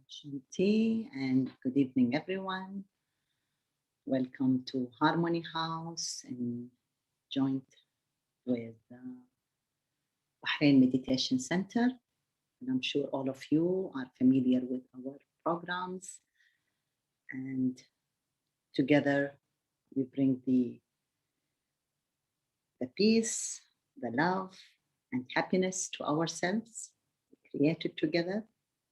Shanti, and good evening, everyone. Welcome to Harmony House in joint with Bahrain Meditation Center. And I'm sure all of you are familiar with our programs. And together we bring the peace, the love, and happiness to ourselves, created together.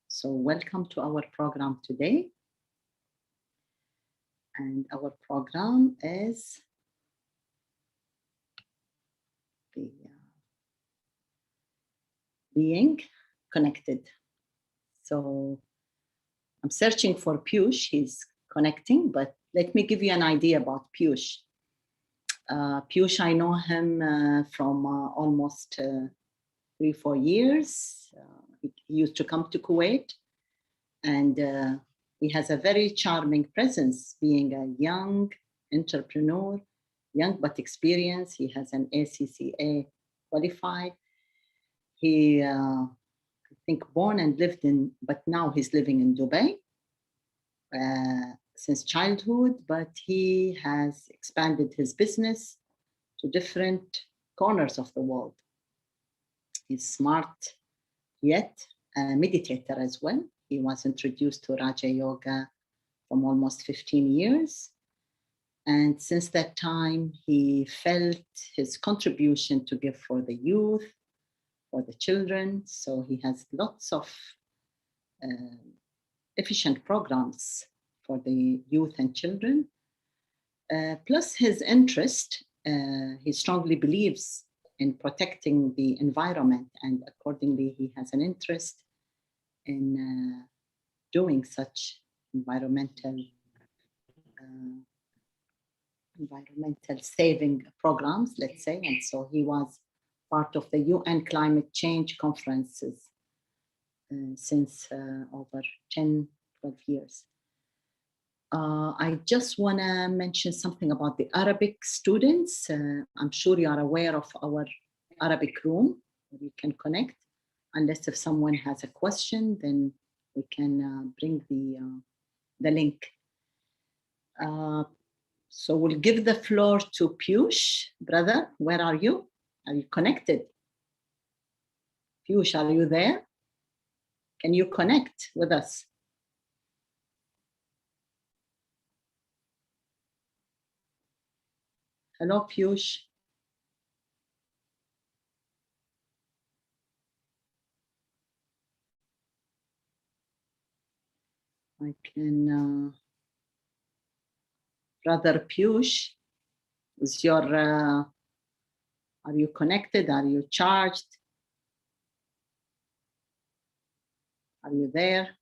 So welcome to our program today. And our program is the being connected. So I'm searching for Piyush. He's connecting, but let me give you an idea about Piyush. Piyush, I know him from almost 3-4 years. He used to come to Kuwait, and he has a very charming presence, being a young entrepreneur, young but experienced. He has an ACCA qualified. He, I think, born and lived in, but now he's living in Dubai since childhood, but he has expanded his business to different corners of the world. He's smart, yet a meditator as well. He was introduced to Raja Yoga from almost 15 years. And since that time, he felt his contribution to give for the youth, for the children. So he has lots of efficient programs for the youth and children. Plus his interest, he strongly believes in protecting the environment, and accordingly, he has an interest in doing such environmental saving programs, let's say. And so he was part of the UN climate change conferences since over 10, 12 years. I just want to mention something about the Arabic students. I'm sure you are aware of our Arabic room where you can connect. Unless if someone has a question, then we can bring the link. So we'll give the floor to Piyush. Brother, where are you? Are you connected? Piyush, are you there? Can you connect with us? Hello, Piyush. I can, Brother Piyush, is your, are you connected? Are you charged? Are you there?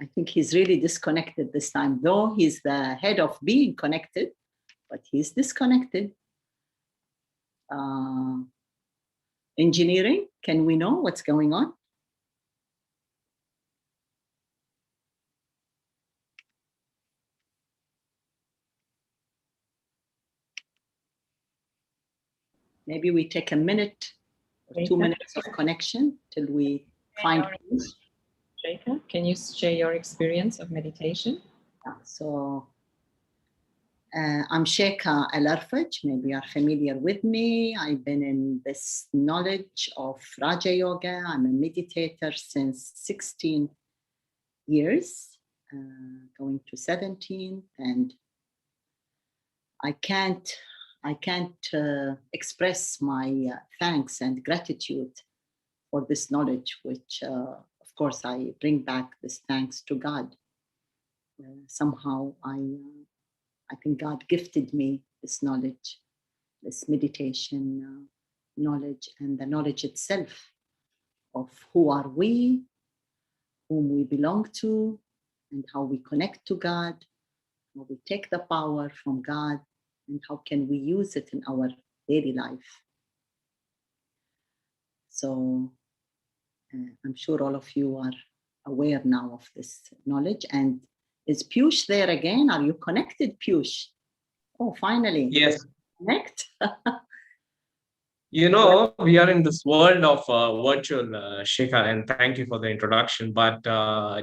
I think he's really disconnected this time, though he's the head of being connected, but he's disconnected. Engineering, can we know what's going on? Maybe we take a minute or 2 minutes of connection till we find Piyush. Sheikha, can you share your experience of meditation? So I'm Sheikha Al-Arfaj. Maybe you are familiar with me. I've been in this knowledge of Raja Yoga. I'm a meditator since 16 years, going to 17, and I can't express my thanks and gratitude for this knowledge, which of course I bring back this thanks to God. Somehow I think God gifted me this knowledge, this meditation knowledge, and the knowledge itself of who are we, whom we belong to, and how we connect to God, how we take the power from God, and how can we use it in our daily life. So I'm sure all of you are aware now of this knowledge. And is Piyush there again? Are you connected, Piyush? Oh, finally. Yes. Connect. We are in this world of virtual, Shikha, and thank you for the introduction. But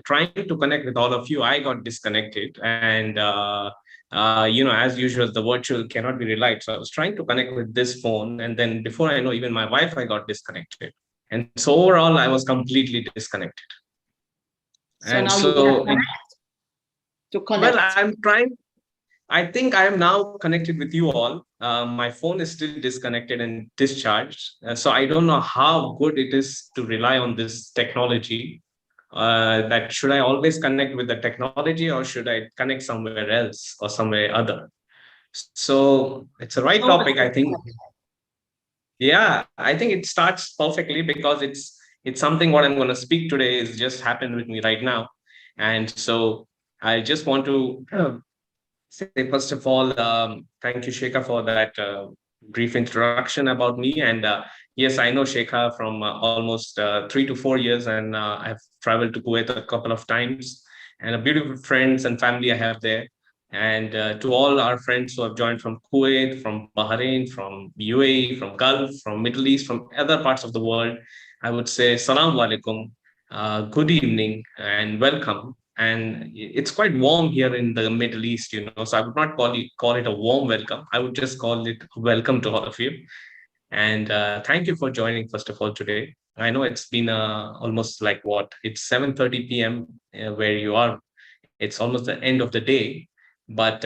trying to connect with all of you, I got disconnected. And, as usual, the virtual cannot be relied. So I was trying to connect with this phone. And then before I know, even my Wi Fi got disconnected. And so overall, I was completely disconnected. So And now you want so, to well, connect. I'm trying. I think I am now connected with you all. My phone is still disconnected and discharged. So I don't know how good it is to rely on this technology. That should I always connect with the technology or should I connect somewhere else or somewhere other? So it's a right So topic, I think. Yeah, I think it starts perfectly because it's something what I'm going to speak today is just happened with me right now. And so I just want to say, first of all, thank you, Shekha, for that brief introduction about me. And yes, I know Shekha from almost 3 to 4 years, and I've traveled to Kuwait a couple of times, and a beautiful friends and family I have there. And to all our friends who have joined from Kuwait, from Bahrain, from UAE, from Gulf, from Middle East, from other parts of the world, I would say, Salaam alaikum, good evening, and welcome. And it's quite warm here in the Middle East, so I would not call it a warm welcome. I would just call it welcome to all of you. And thank you for joining, first of all, today. I know it's been almost like what? It's 7:30 p.m. Where you are. It's almost the end of the day. But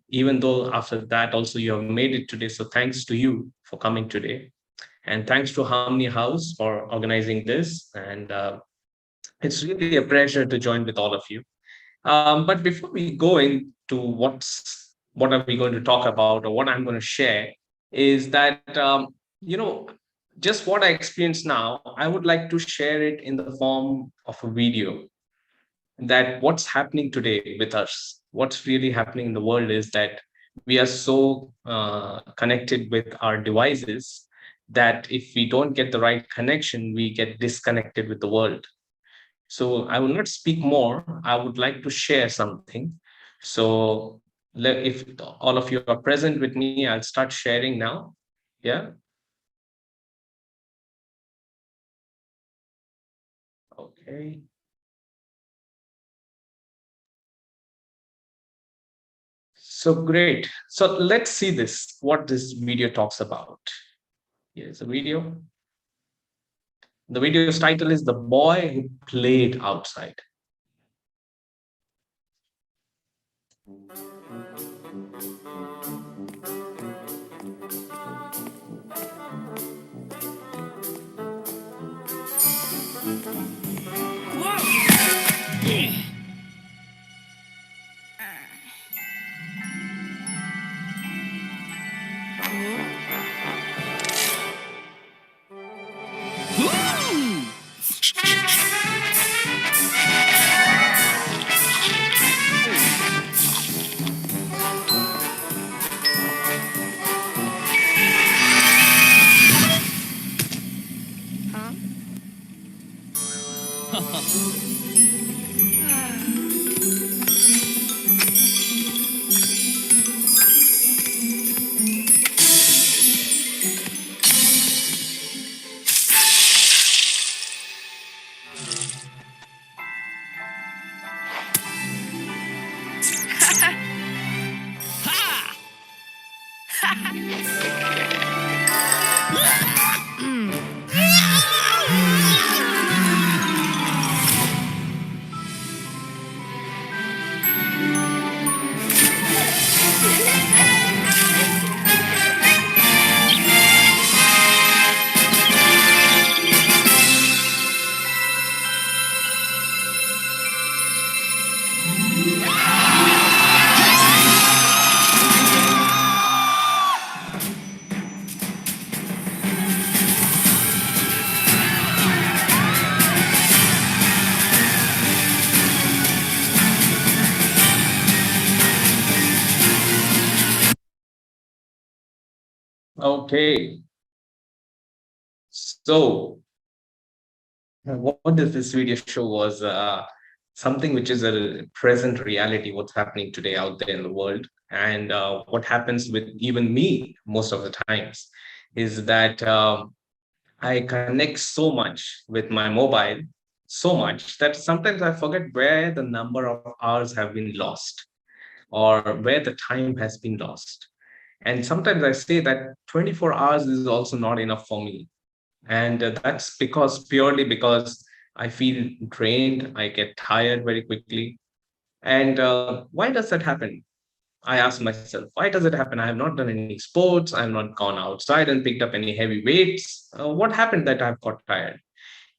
even though after that also you have made it today, so thanks to you for coming today. And thanks to Harmony House for organizing this. And it's really a pleasure to join with all of you. But before we go into what are we going to talk about or what I'm going to share is that you know just what I experience now, I would like to share it in the form of a video. That what's happening today with us, what's really happening in the world is that we are so connected with our devices that if we don't get the right connection, we get disconnected with the world. So I will not speak more. I would like to share something. So if all of you are present with me, I'll start sharing now. Yeah. Okay. So great. So let's see this, what this video talks about. Here's a video. The video's title is The Boy Who Played Outside. Okay. So what does this video show was something which is a present reality, what's happening today out there in the world, and what happens with even me most of the times. is that I connect so much with my mobile, so much that sometimes I forget where the number of hours have been lost or where the time has been lost. And sometimes I say that 24 hours is also not enough for me. And that's purely because I feel drained, I get tired very quickly. And why does that happen? I ask myself, why does it happen? I have not done any sports. I have not gone outside and picked up any heavy weights. What happened that I've got tired?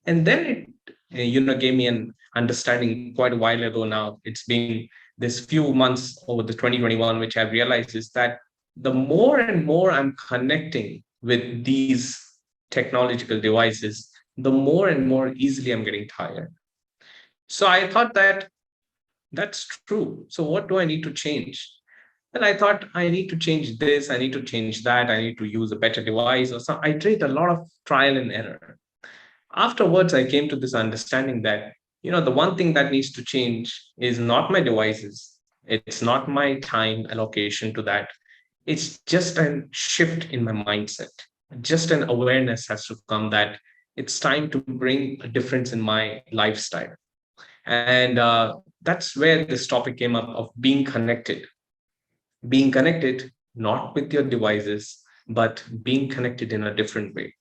And then it gave me an understanding quite a while ago now. It's been this few months over the 2021, which I've realized is that the more and more I'm connecting with these technological devices, the more and more easily I'm getting tired. So I thought that that's true. So what do I need to change? And I thought I need to change this, I need to change that, I need to use a better device or some. I did a lot of trial and error. Afterwards, I came to this understanding that, the one thing that needs to change is not my devices. It's not my time allocation to that. It's just a shift in my mindset. Just an awareness has to come that it's time to bring a difference in my lifestyle. And that's where this topic came up of being connected, not with your devices, but being connected in a different way.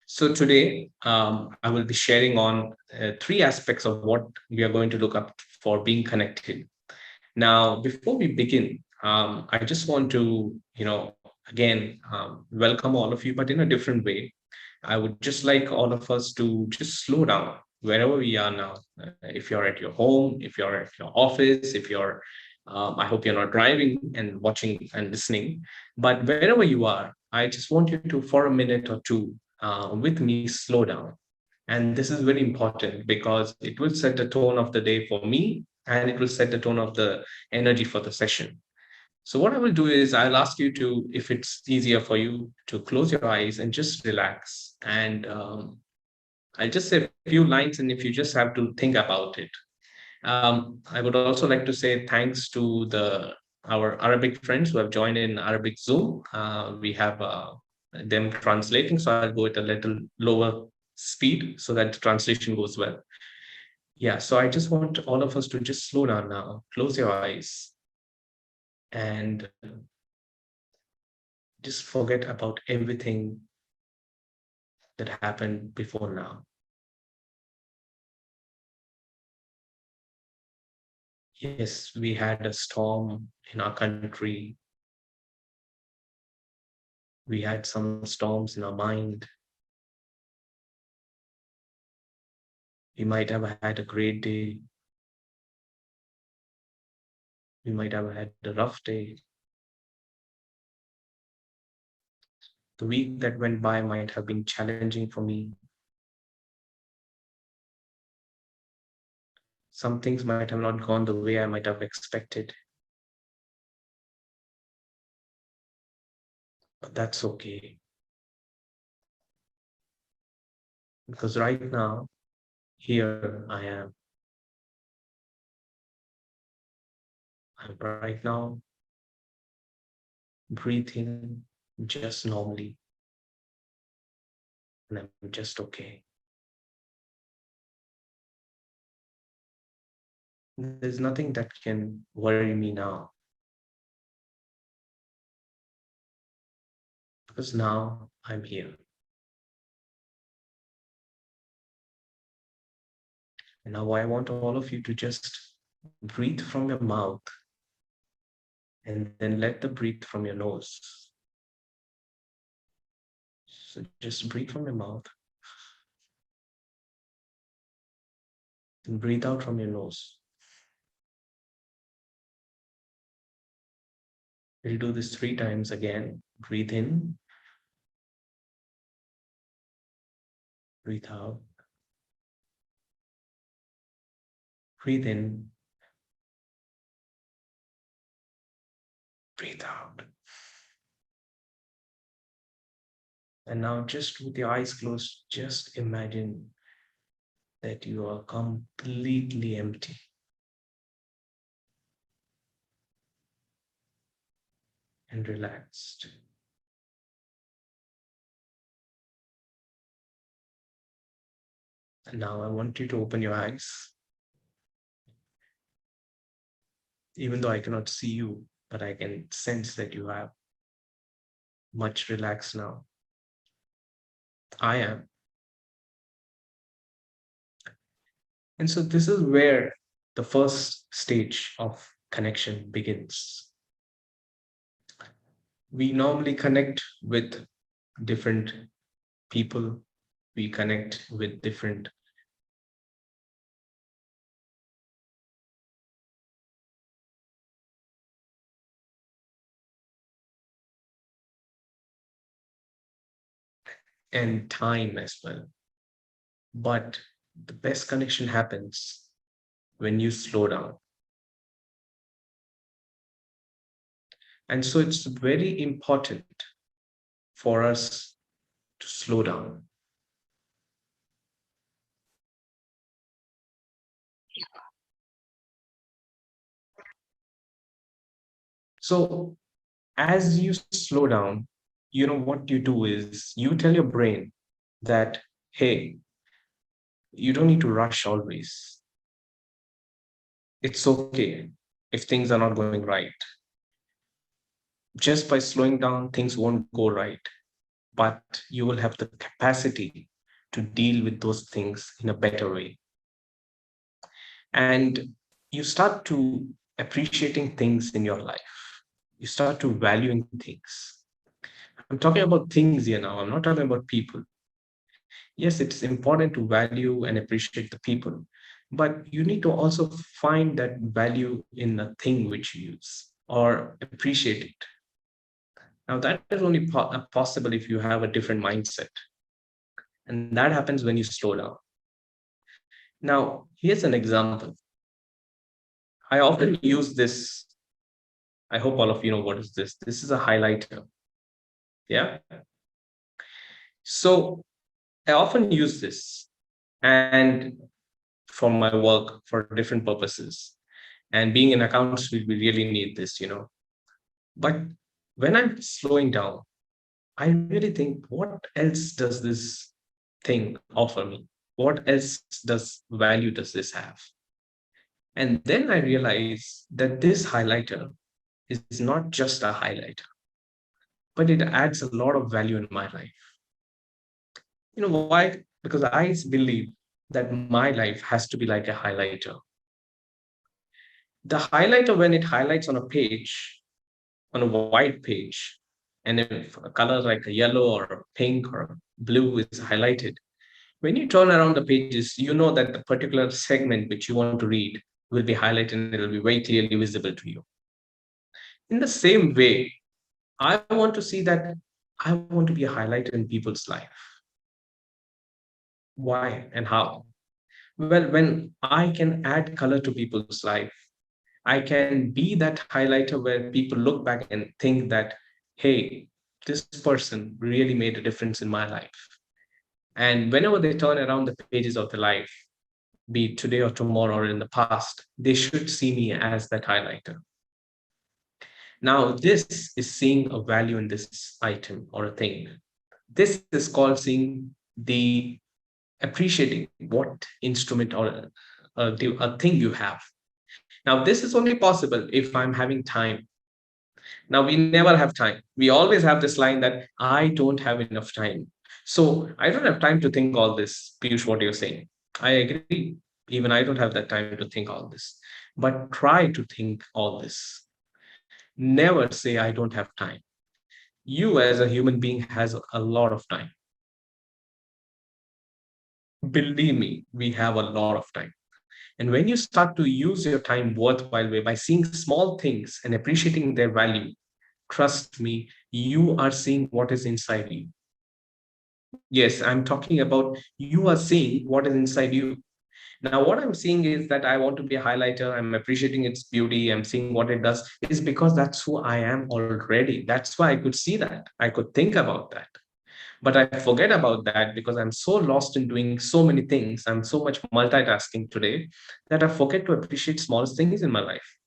So today, I will be sharing on three aspects of what we are going to look up for being connected. Now, before we begin, I just want to, again, welcome all of you, but in a different way. I would just like all of us to just slow down wherever we are now. If you're at your home, if you're at your office, if you're, I hope you're not driving and watching and listening, but wherever you are, I just want you to, for a minute or two, with me, slow down. And this is very important because it will set the tone of the day for me and it will set the tone of the energy for the session. So what I will do is I'll ask you to, if it's easier for you, to close your eyes and just relax. And I'll just say a few lines, and if you just have to think about it. I would also like to say thanks to the our Arabic friends who have joined in Arabic Zoom. We have them translating, so I'll go at a little lower speed so that the translation goes well. Yeah, so I just want all of us to just slow down now, close your eyes, and just forget about everything that happened before now. Yes, we had a storm in our country. We had some storms in our mind. We might have had a great day. We might have had a rough day. The week that went by might have been challenging for me. Some things might have not gone the way I might have expected. But that's okay. Because right now, here I am. I'm right now breathing just normally, and I'm just okay. There's nothing that can worry me now because now I'm here. And now I want all of you to just breathe from your mouth and then let the breathe from your nose. So just breathe from your mouth and breathe out from your nose. We'll do this 3 times again. Breathe in, breathe out, breathe in, breathe out. And now just with your eyes closed, just imagine that you are completely empty. And relaxed. And now I want you to open your eyes. Even though I cannot see you, but I can sense that you are much relaxed now. I am. And so this is where the first stage of connection begins. We normally connect with different people, we connect with different and time as well. But the best connection happens when you slow down. And so it's very important for us to slow down. So as you slow down, what you do is you tell your brain that, hey, you don't need to rush always. It's okay if things are not going right. Just by slowing down, things won't go right, but you will have the capacity to deal with those things in a better way. And you start to appreciating things in your life. You start to valuing things. I'm talking about things here now. I'm not talking about people. Yes, it's important to value and appreciate the people, but you need to also find that value in the thing which you use or appreciate it. Now, that is only possible if you have a different mindset. And that happens when you slow down. Now, here's an example. I often use this. I hope all of you know what is this. This is a highlighter. Yeah. So I often use this and for my work for different purposes. And being in accounts, we really need this. But when I'm slowing down, I really think, what else does this thing offer me? What else does value does this have? And then I realize that this highlighter is not just a highlighter, but it adds a lot of value in my life. You know why? Because I believe that my life has to be like a highlighter. The highlighter, when it highlights on a page, on a white page, and if a color like a yellow or pink or blue is highlighted, when you turn around the pages, you know that the particular segment which you want to read will be highlighted and it will be very clearly visible to you. In the same way, I want to see that I want to be a highlight in people's life. Why and how? Well, when I can add color to people's life, I can be that highlighter where people look back and think that, hey, this person really made a difference in my life. And whenever they turn around the pages of their life, be it today or tomorrow or in the past, they should see me as that highlighter. Now, this is seeing a value in this item or a thing. This is called seeing the appreciating what instrument or a thing you have. Now, this is only possible if I'm having time. Now, we never have time. We always have this line that I don't have enough time. So I don't have time to think all this, Piyush, what you're saying. I agree. Even I don't have that time to think all this. But try to think all this. Never say I don't have time. You as a human being has a lot of time. Believe me, we have a lot of time. And when you start to use your time worthwhile way by seeing small things and appreciating their value, trust me, you are seeing what is inside you. Yes, I'm talking about you are seeing what is inside you. Now, what I'm seeing is that I want to be a highlighter. I'm appreciating its beauty. I'm seeing what it does is because that's who I am already. That's why I could see that. I could think about that. But I forget about that because I'm so lost in doing so many things. I'm so much multitasking today that I forget to appreciate smallest things in my life.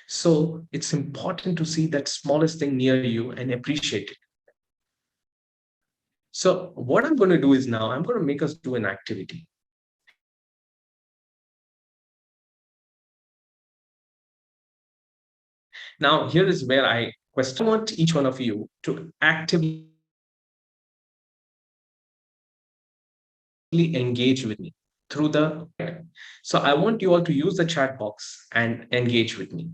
So it's important to see that smallest thing near you and appreciate it. So what I'm going to do is now I'm going to make us do an activity. Now, here is where I want each one of you to actively engage with me through the. So I want you all to use the chat box and engage with me.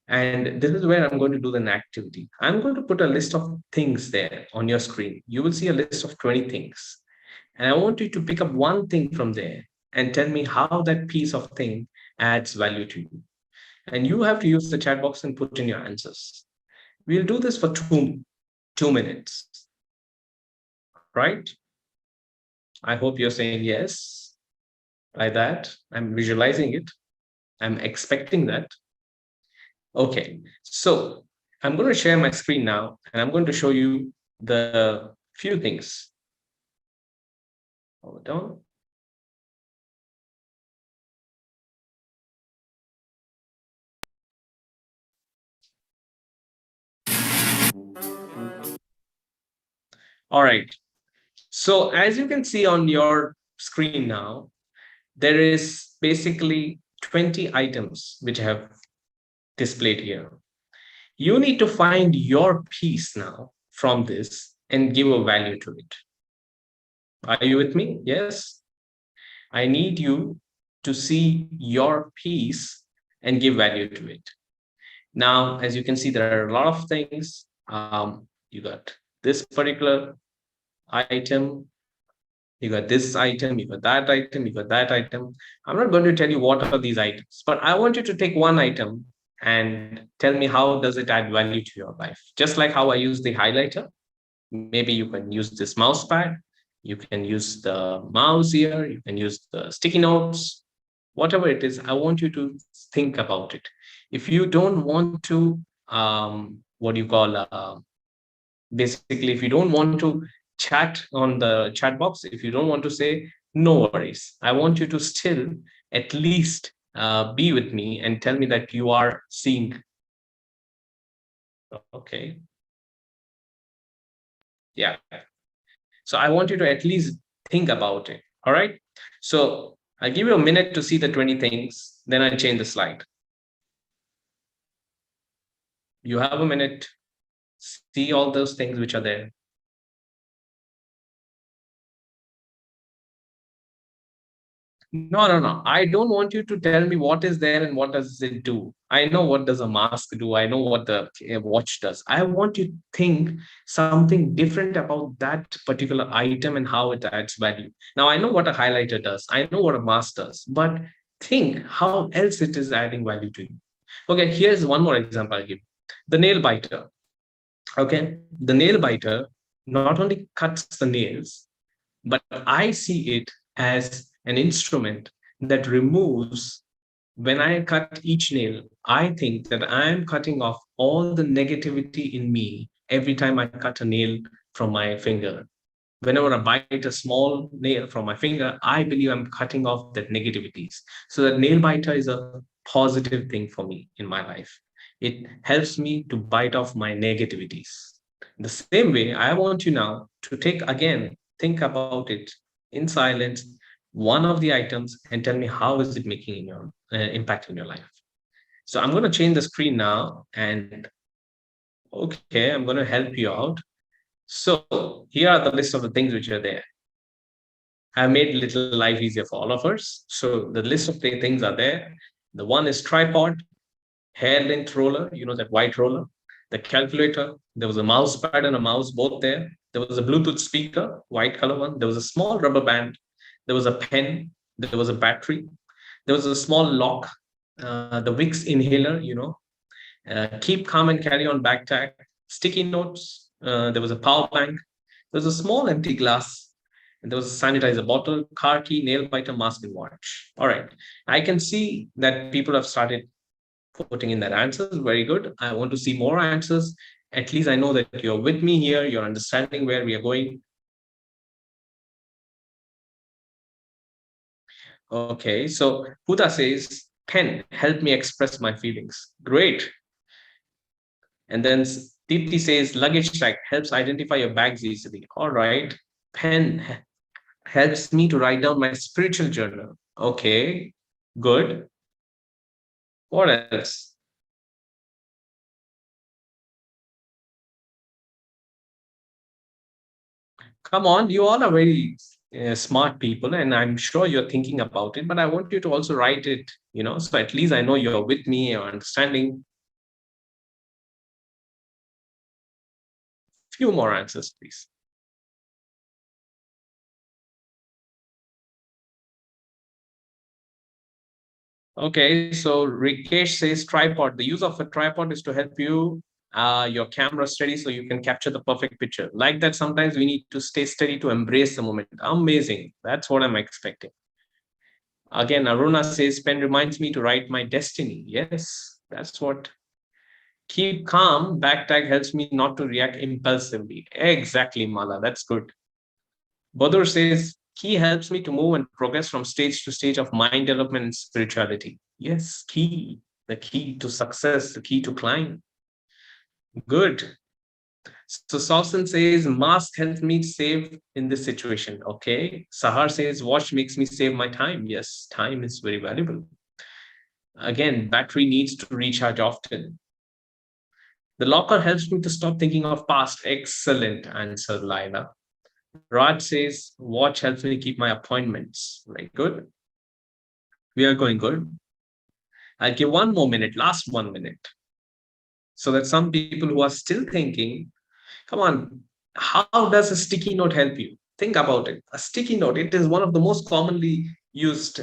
And this is where I'm going to do an activity. I'm going to put a list of things there on your screen. You will see a list of 20 things. And I want you to pick up one thing from there and tell me how that piece of thing adds value to you. And you have to use the chat box and put in your answers. We'll do this for 2 minutes, right? I hope you're saying yes. Like that, I'm visualizing it. I'm expecting that. Okay, so I'm going to share my screen now, and I'm going to show you the few things. Hold on. All right. So as you can see on your screen now, there is basically 20 items which I have displayed here. You need to find your piece now from this and give a value to it. Are you with me? Yes. I need you to see your piece and give value to it. Now, as you can see, there are a lot of things. You got this particular item, you got this item, you got that item, you got that item. I'm not going to tell you what are these items, but I want you to take one item and tell me how does it add value to your life. Just like how I use the highlighter, maybe you can use this mouse pad, you can use the mouse here, you can use the sticky notes, whatever it is. I want you to think about it. If you don't want to, what do you call, basically, if you don't want to chat on the chat box, if you don't want to say, no worries. I want you to still at least be with me and tell me that you are seeing. Okay. Yeah. So I want you to at least think about it. All right. So I'll give you a minute to see the 20 things, then I'll change the slide. You have a minute, see all those things which are there. No. I don't want you to tell me what is there and what does it do. I know what does a mask do. I know what the watch does. I want you to think something different about that particular item and how it adds value. Now, I know what a highlighter does. I know what a mask does, but think how else it is adding value to you. Okay, here's one more example I'll give. The nail biter. Okay, the nail biter not only cuts the nails, but I see it as an instrument that removes. When I cut each nail, I think that I am cutting off all the negativity in me every time I cut a nail from my finger. Whenever I bite a small nail from my finger, I believe I'm cutting off that negativities. So that nail biter is a positive thing for me in my life. It helps me to bite off my negativities. The same way, I want you now to take again, think about it in silence, one of the items, and tell me how is it making in your impact in your life. So I'm going to change the screen now, and okay, I'm going to help you out. So here are the list of the things which are there. I made little life easier for all of us. So the list of things are there. The one is tripod, hair length roller, you know, that white roller, the calculator, there was a mouse pad and a mouse both there. There was a Bluetooth speaker, white color one. There was a small rubber band. There was a pen. There was a battery. There was a small lock, the Vicks inhaler, you know, keep calm and carry on backpack, sticky notes. There was a power bank. There was a small empty glass. And there was a sanitizer bottle, car key, nail biter, mask, and watch. All right. I can see that people have started putting in their answers. Very good. I want to see more answers. At least I know that you're with me here. You're understanding where we are going. Okay. So Huda says, pen, help me express my feelings. Great. And then Deepthi says, luggage tag helps identify your bags easily. All right. Pen helps me to write down my spiritual journal. Okay, good. What else? Come on, you all are very smart people, and I'm sure you're thinking about it, but I want you to also write it, so at least I know you're with me, you're understanding. Few more answers, please. Okay, so Rikesh says tripod. The use of a tripod is to help you your camera steady so you can capture the perfect picture. Like that, sometimes we need to stay steady to embrace the moment. Amazing. That's what I'm expecting. Again, Aruna says pen reminds me to write my destiny. Yes, that's what. Keep calm. Back tag helps me not to react impulsively. Exactly, Mala. That's good. Badur says key helps me to move and progress from stage to stage of mind development and spirituality. Yes, key. The key to success, the key to climb. Good. So Sawson says mask helps me save in this situation. Okay. Sahar says watch makes me save my time. Yes, time is very valuable. Again, battery needs to recharge often. The locker helps me to stop thinking of past. Excellent answer, Laila. Raj says, watch helps me keep my appointments. Very good. We are going good. I'll give one more minute, last 1 minute, so that some people who are still thinking, come on, how does a sticky note help you? Think about it. A sticky note, it is one of the most commonly used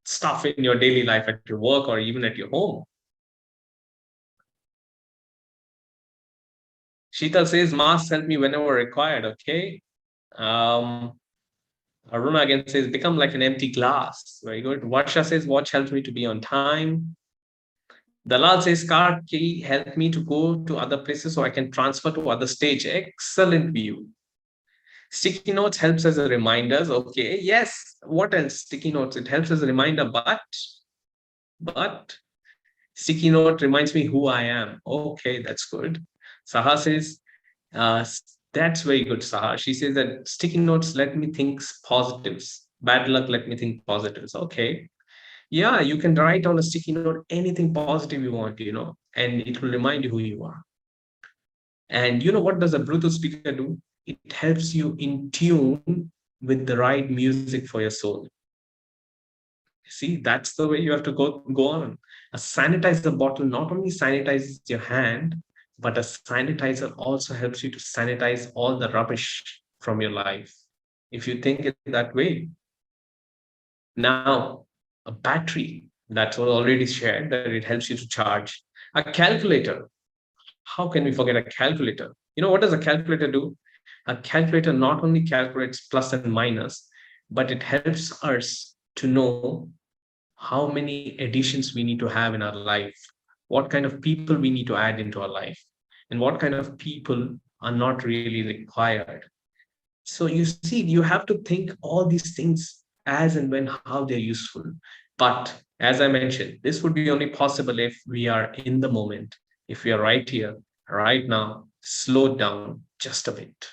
stuff in your daily life at your work or even at your home. Sheetal says, masks help me whenever required. Okay. Aruna again says, become like an empty glass. Very good. Varsha says, watch helps me to be on time. Dalal says, car key help me to go to other places so I can transfer to other stage. Excellent view. Sticky notes helps as a reminders. Okay, yes. What else? Sticky notes, it helps as a reminder, but sticky note reminds me who I am. Okay, that's good. Saha says, uh, that's very good, Saha. She says that sticky notes let me think positives. Bad luck let me think positives. Okay. Yeah, you can write on a sticky note anything positive you want, and it will remind you who you are. And what does a Bluetooth speaker do? It helps you in tune with the right music for your soul. See, that's the way you have to go on. A sanitizer bottle not only sanitizes your hand, but a sanitizer also helps you to sanitize all the rubbish from your life. If you think it that way. Now, a battery, that's what already shared, that it helps you to charge. A calculator. How can we forget a calculator? What does a calculator do? A calculator not only calculates plus and minus, but it helps us to know how many additions we need to have in our life, what kind of people we need to add into our life, and what kind of people are not really required. So you see, you have to think all these things as and when how they're useful. But as I mentioned, this would be only possible if we are in the moment, if we are right here, right now, slow down just a bit.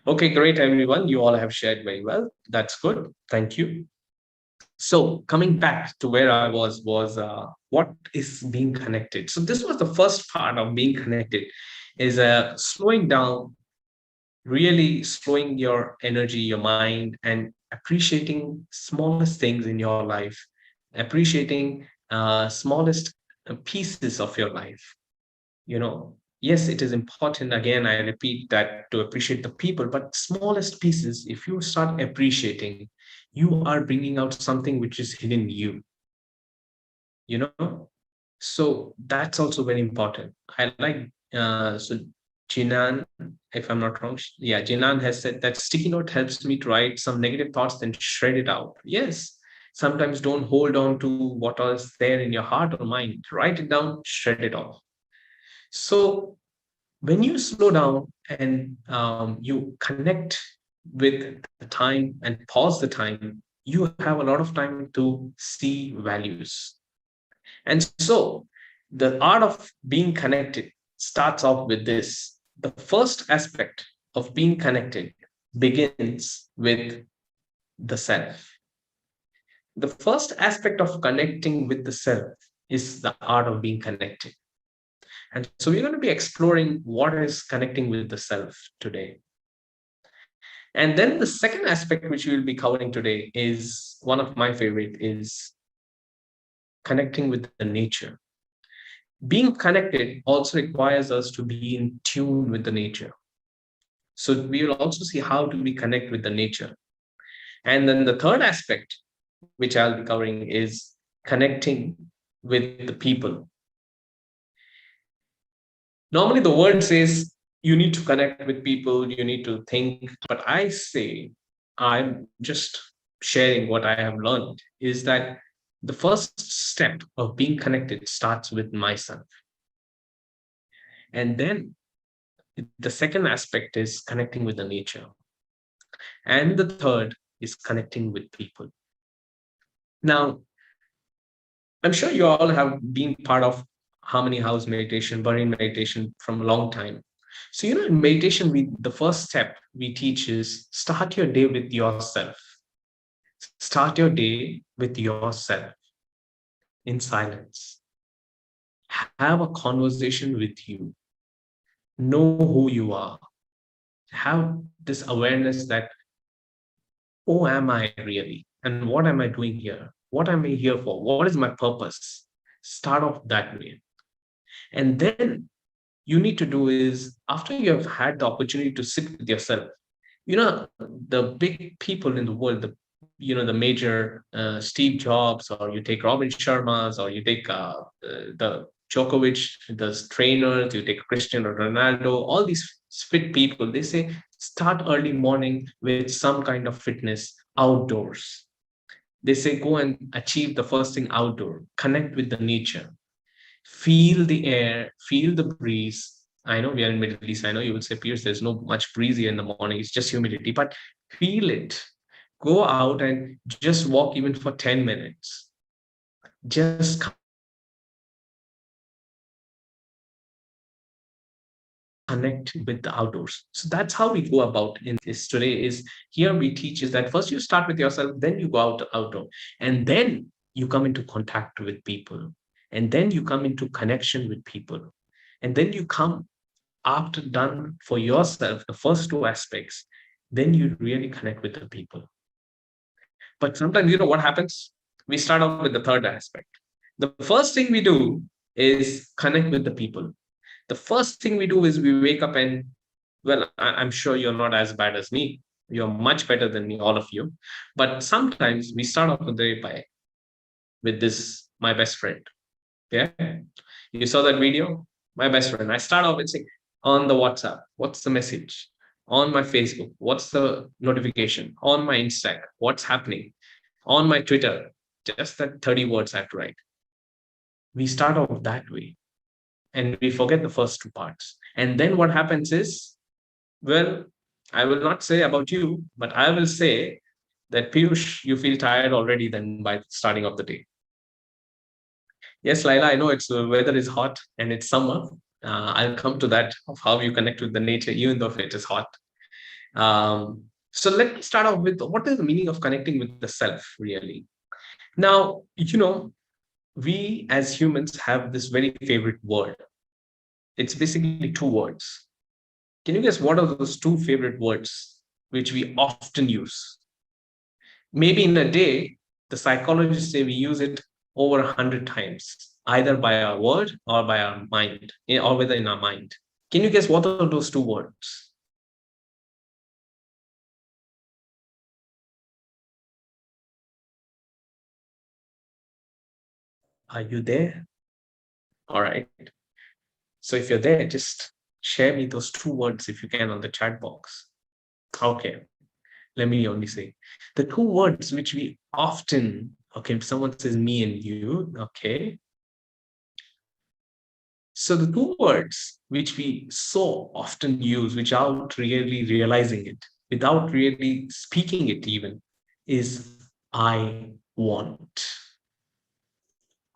Okay, great, everyone. You all have shared very well. That's good. Thank you. So coming back to where I was what is being connected. So this was the first part of being connected, is slowing down, really slowing your energy, your mind, and appreciating smallest things in your life, appreciating smallest pieces of your life. Yes, it is important. Again, I repeat that to appreciate the people, but smallest pieces, if you start appreciating, you are bringing out something which is hidden you. you know so that's also very important. I like so Jinan, if I'm not wrong, yeah, Jinan has said that sticky note helps me to write some negative thoughts, then shred it out. Yes, sometimes don't hold on to what is there in your heart or mind. Write it down, shred it off. So when you slow down and you connect with the time and pause the time, you have a lot of time to see values. And so the art of being connected starts off with this. The first aspect of being connected begins with the self. The first aspect of connecting with the self is the art of being connected. And so we're going to be exploring what is connecting with the self today. And then the second aspect which we will be covering today is one of my favorite, is connecting with the nature. Being connected also requires us to be in tune with the nature. So we will also see how do we connect with the nature. And then the third aspect, which I'll be covering, is connecting with the people. Normally, the word says you need to connect with people, you need to think, but I say, I'm just sharing what I have learned, is that the first step of being connected starts with myself. And then the second aspect is connecting with the nature. And the third is connecting with people. Now, I'm sure you all have been part of harmony house meditation, Burning meditation from a long time. So, in meditation, the first step we teach is start your day with yourself. Start your day with yourself in silence. Have a conversation with you. Know who you are. Have this awareness that, who am I really? And what am I doing here? What am I here for? What is my purpose? Start off that way. And then you need to do is, after you have had the opportunity to sit with yourself, the big people in the world, the major Steve Jobs, or you take Robin Sharma's, or you take the Djokovic, the trainers, you take Cristiano Ronaldo, all these fit people, they say start early morning with some kind of fitness outdoors. They say go and achieve the first thing outdoor, connect with the nature, feel the air, feel the breeze. I know we are in Middle East. I know you will say, Piyush, there's no much breeze here in the morning. It's just humidity, but feel it. Go out and just walk even for 10 minutes. Just connect with the outdoors. So that's how we go about in this today. Is here we teach is that first you start with yourself, then you go outdoor, and then you come into contact with people, and then you come into connection with people, and then you come after done for yourself the first two aspects, then you really connect with the people. But sometimes what happens, we start off with the third aspect. The first thing we do is connect with the people. The first thing we do is we wake up and, well, I'm sure you're not as bad as me, you're much better than me, all of you, but sometimes we start off the day with this, my best friend. Yeah, you saw that video, my best friend. I start off with saying, on the WhatsApp, what's the message? On my Facebook, what's the notification? On my Instagram, what's happening? On my Twitter, just that 30 words I have to write. We start off that way and we forget the first two parts. And then what happens is, well, I will not say about you, but I will say that Piyush, you feel tired already then by starting of the day. Yes, Laila, I know it's the weather is hot and it's summer. I'll come to that of how you connect with the nature, even though it is hot. So let me start off with what is the meaning of connecting with the self, really. Now, we as humans have this very favorite word. It's basically two words. Can you guess what are those two favorite words which we often use? Maybe in a day, the psychologists say we use it over 100 times, either by our word or by our mind, or whether in our mind. Can you guess what are those two words? Are you there? All right. So if you're there, just share me those two words if you can on the chat box. Okay. Let me only say the two words which we often, okay, if someone says me and you, okay. So the two words which we so often use, without really realizing it, without really speaking it even, is I want.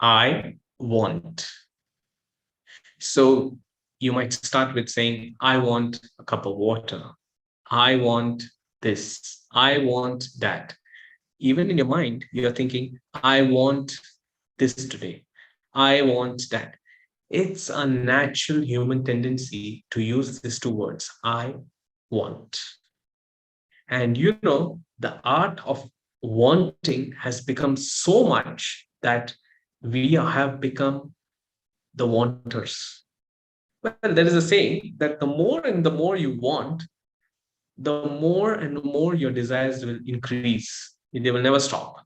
I want. So you might start with saying, I want a cup of water. I want this. I want that. Even in your mind, you're thinking, I want this today. I want that. It's a natural human tendency to use these two words, I want. And the art of wanting has become so much that we have become the wanters. Well, there is a saying that the more and the more you want, the more and more your desires will increase. They will never stop.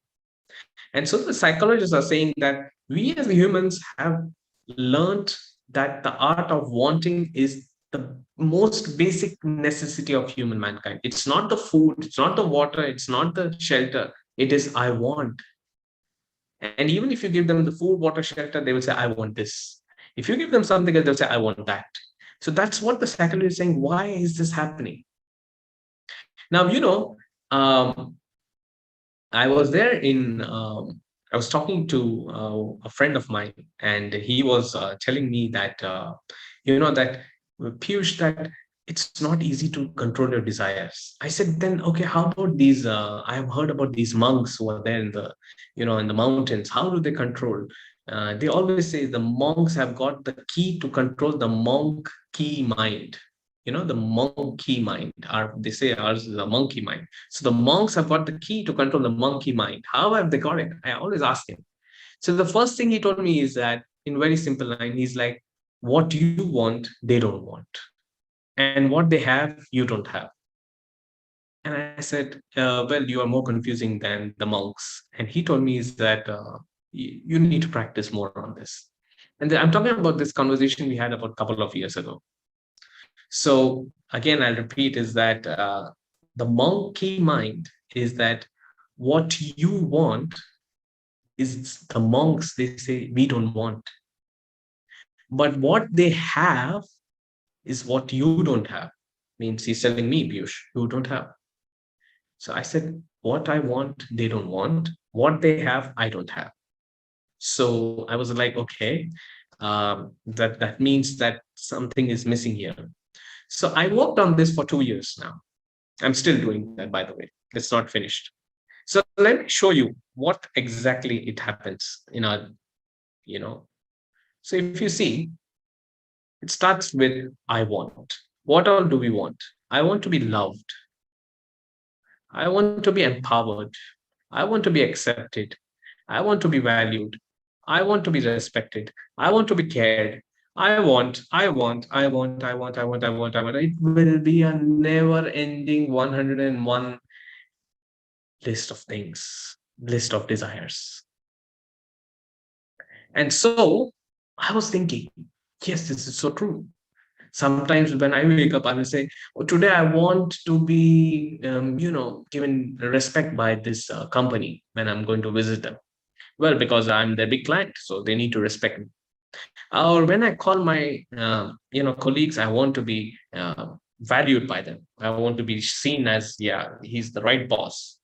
And so the psychologists are saying that we as humans have learned that the art of wanting is the most basic necessity of human mankind. It's not the food, it's not the water, it's not the shelter. It is I want. And even if you give them the food, water, shelter, they will say, I want this. If you give them something else, they'll say, I want that. So that's what the psychologist is saying. Why is this happening? Now, um, I was there I was talking to a friend of mine, and he was telling me that, that Piyush, that it's not easy to control your desires. I said, then, okay, how about these? I have heard about these monks who are there in the mountains. How do they control? They always say the monks have got the key to control the monk key mind. The monkey mind, or they say ours is a monkey mind. So the monks have got the key to control the monkey mind. How have they got it? I always ask him. So the first thing he told me is that, in very simple line, he's like, what you want, they don't want. And what they have, you don't have. And I said, well, you are more confusing than the monks. And he told me is that you need to practice more on this. And I'm talking about this conversation we had about a couple of years ago. So again, I'll repeat is that the monkey mind is that what you want is the monks, they say, we don't want. But what they have is what you don't have. Means he's telling me, Piyush, you don't have. So I said, what I want, they don't want. What they have, I don't have. So I was like, okay, that means that something is missing here. So I worked on this for 2 years now. I'm still doing that, by the way. It's not finished. So let me show you what exactly it happens in our, you know. So if you see, it starts with I want. What all do we want? I want to be loved. I want to be empowered. I want to be accepted. I want to be valued. I want to be respected. I want to be cared. I want, I want, I want, I want, I want, I want, I want. It will be a never ending 101 list of things, list of desires. And so I was thinking, yes, this is so true. Sometimes when I wake up, I will say, oh, today I want to be, given respect by this company when I'm going to visit them. Well, because I'm their big client, so they need to respect me. Or when I call my, colleagues, I want to be valued by them. I want to be seen as, yeah, he's the right boss.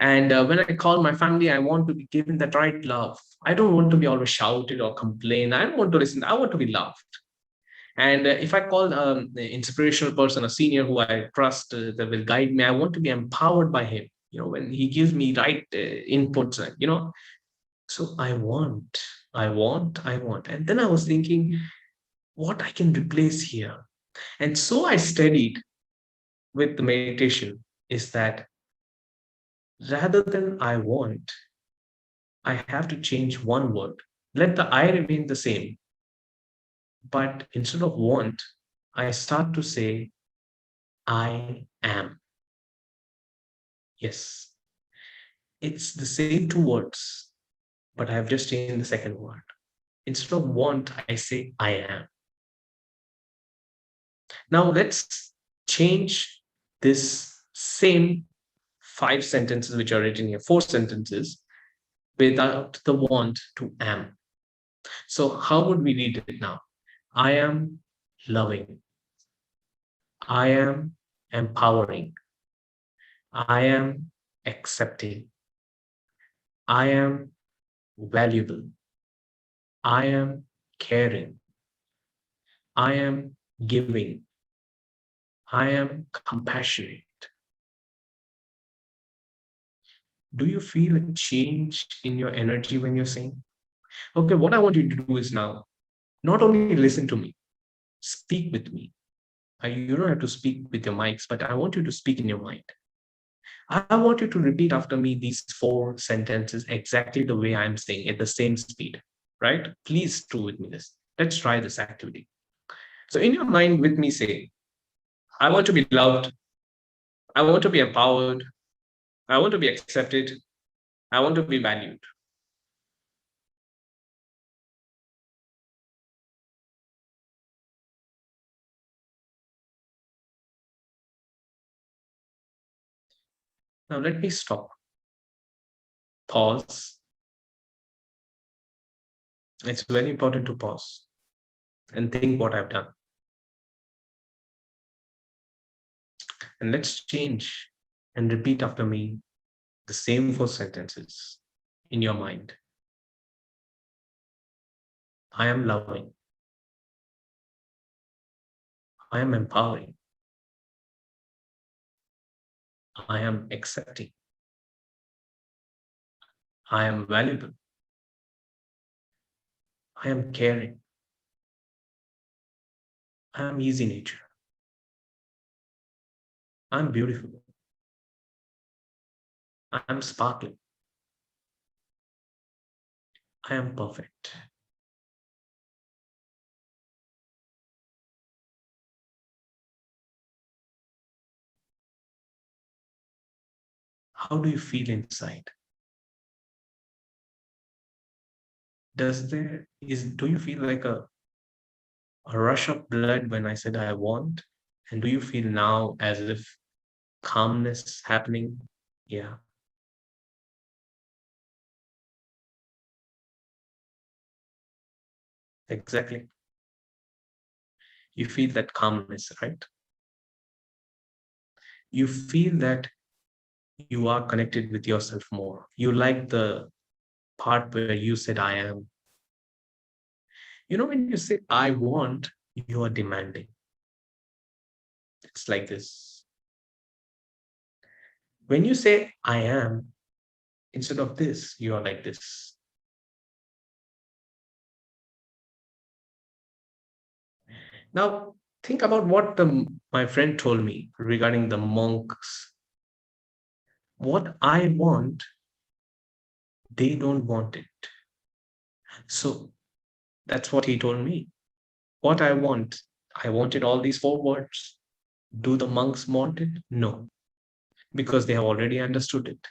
And when I call my family, I want to be given that right love. I don't want to be always shouted or complain. I don't want to listen. I want to be loved. And if I call the inspirational person, a senior who I trust that will guide me, I want to be empowered by him. When he gives me right inputs, so I want, I want, I want. And then I was thinking what I can replace here. And so I studied with the meditation is that rather than I want, I have to change one word. Let the I remain the same. But instead of want, I start to say, I am. Yes. It's the same two words, but I have just changed the second word. Instead of want, I say, I am. Now let's change this same 5 sentences which are written here, 4 sentences, without the want to am. So how would we read it now? I am loving. I am empowering. I am accepting. I am valuable. I am caring. I am giving. I am compassionate. Do you feel a change in your energy when you're saying? Okay, what I want you to do is now, not only listen to me, speak with me. You don't have to speak with your mics, but I want you to speak in your mind. I want you to repeat after me these 4 sentences exactly the way I'm saying at the same speed, right? Please do with me this. Let's try this activity. So in your mind with me say, I want to be loved. I want to be empowered. I want to be accepted. I want to be valued. Now let me stop, pause. It's very important to pause and think what I've done. And let's change and repeat after me the same 4 sentences in your mind. I am loving. I am empowering. I am accepting. I am valuable. I am caring. I am easy nature. I'm beautiful. I am sparkling. I am perfect. How do you feel inside? Do you feel like a rush of blood when I said I want? And do you feel now as if calmness happening? Yeah, exactly. You feel that calmness, right? You feel that you are connected with yourself more. You like the part where you said I am. You know, when you say I want, you are demanding. It's like this. When you say I am, instead of this, you are like this. Now, think about what my friend told me regarding the monks. What I want, they don't want it. So that's what he told me. What I wanted all these 4 words. Do the monks want it? No, because they have already understood it.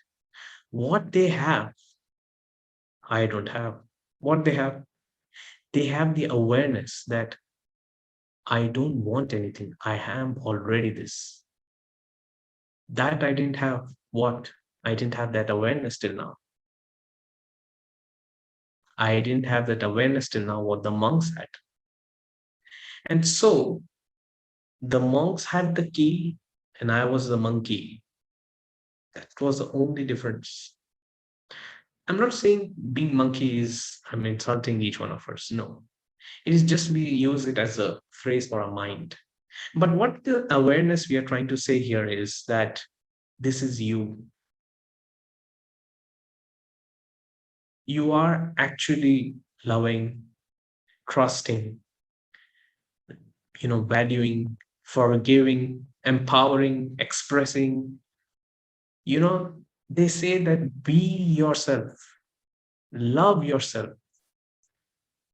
What they have, I don't have. What they have the awareness that I don't want anything. I am already this. That I didn't have. What? I didn't have that awareness till now. I didn't have that awareness till now what the monks had. And so the monks had the key and I was the monkey. That was the only difference. I'm not saying being monkey is I'm insulting each one of us. No. It is just we use it as a phrase for our mind. But what the awareness we are trying to say here is that this is you. You are actually loving, trusting, valuing, forgiving, empowering, expressing. You know, they say that be yourself, love yourself.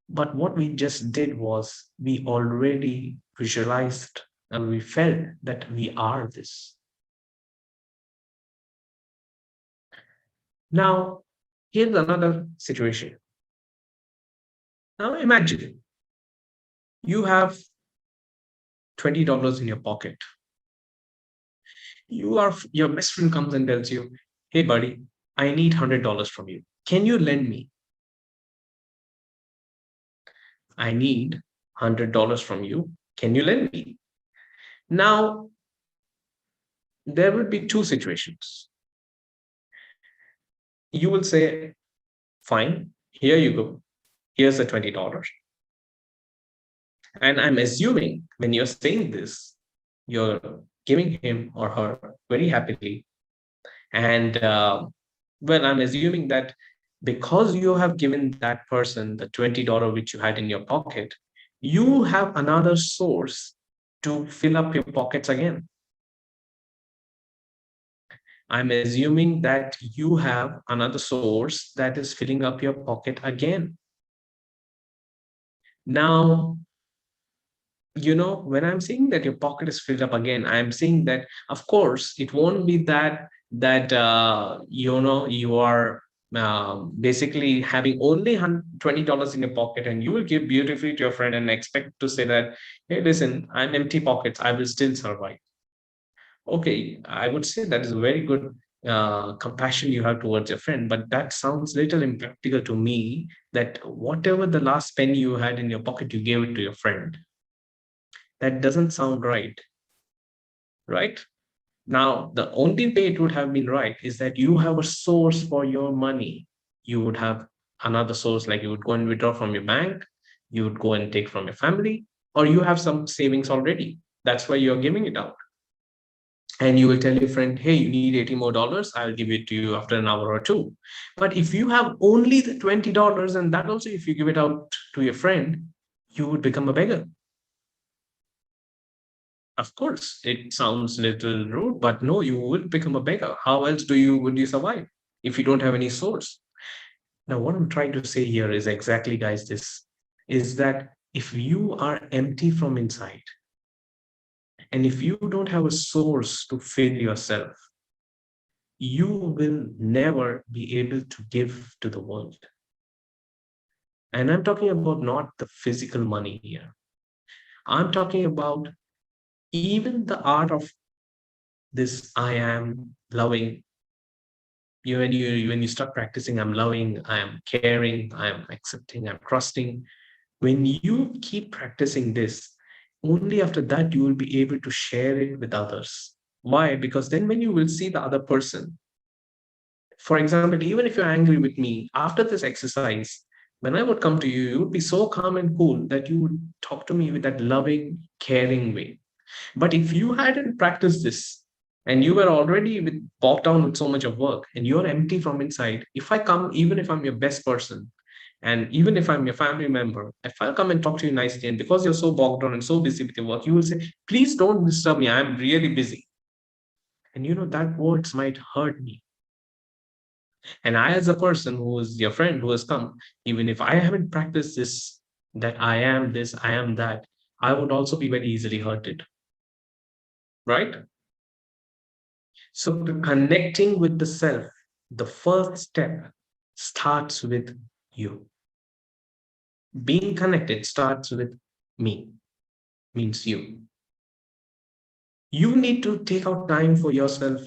But what we just did was we already visualized and we felt that we are this. Now, here's another situation. Now, imagine you have $20 in your pocket. Your best friend comes and tells you, hey, buddy, I need $100 from you. Can you lend me? I need $100 from you. Can you lend me? Now, there will be 2 situations. You will say, fine, here you go. Here's the $20. And I'm assuming when you're saying this, you're giving him or her very happily. And well, I'm assuming that because you have given that person the $20 which you had in your pocket, you have another source to fill up your pockets again. I'm assuming that you have another source that is filling up your pocket again. Now, when I'm saying that your pocket is filled up again, I'm saying that, of course, it won't be that you are basically having only $20 in your pocket, and you will give beautifully to your friend and expect to say that, hey, listen, I'm empty pockets, I will still survive. Okay, I would say that is a very good compassion you have towards your friend, but that sounds little impractical to me, that whatever the last penny you had in your pocket, you gave it to your friend. That doesn't sound right, right? Now, the only way it would have been right is that you have a source for your money. You would have another source, like you would go and withdraw from your bank, you would go and take from your family, or you have some savings already. That's why you're giving it out. And you will tell your friend, hey, you need $80 more, I'll give it to you after an hour or two. But if you have only the $20, and that also, if you give it out to your friend, you would become a beggar. Of course, it sounds a little rude, but no, you will become a beggar. How else would you survive if you don't have any source? Now, what I'm trying to say here is exactly, guys, this is that if you are empty from inside, and if you don't have a source to fill yourself, you will never be able to give to the world. And I'm talking about not the physical money here. I'm talking about even the art of this I am loving. When you start practicing, I'm loving, I am caring, I am accepting, I'm trusting. When you keep practicing this, only after that you will be able to share it with others. Why? Because then when you will see the other person, for example, even if you're angry with me, after this exercise, when I would come to you, you would be so calm and cool that you would talk to me with that loving, caring way. But if you hadn't practiced this, and you were already bogged down with so much of work, and you're empty from inside, if I come, even if I'm your best person, and even if I'm your family member, if I'll come and talk to you nicely, and because you're so bogged down and so busy with your work, you will say, please don't disturb me, I'm really busy. And that words might hurt me. And I, as a person who is your friend who has come, even if I haven't practiced this, that I am this, I am that, I would also be very easily hurted. Right? So, to connecting with the self, the first step starts with you. Being connected starts with me, means you. You need to take out time for yourself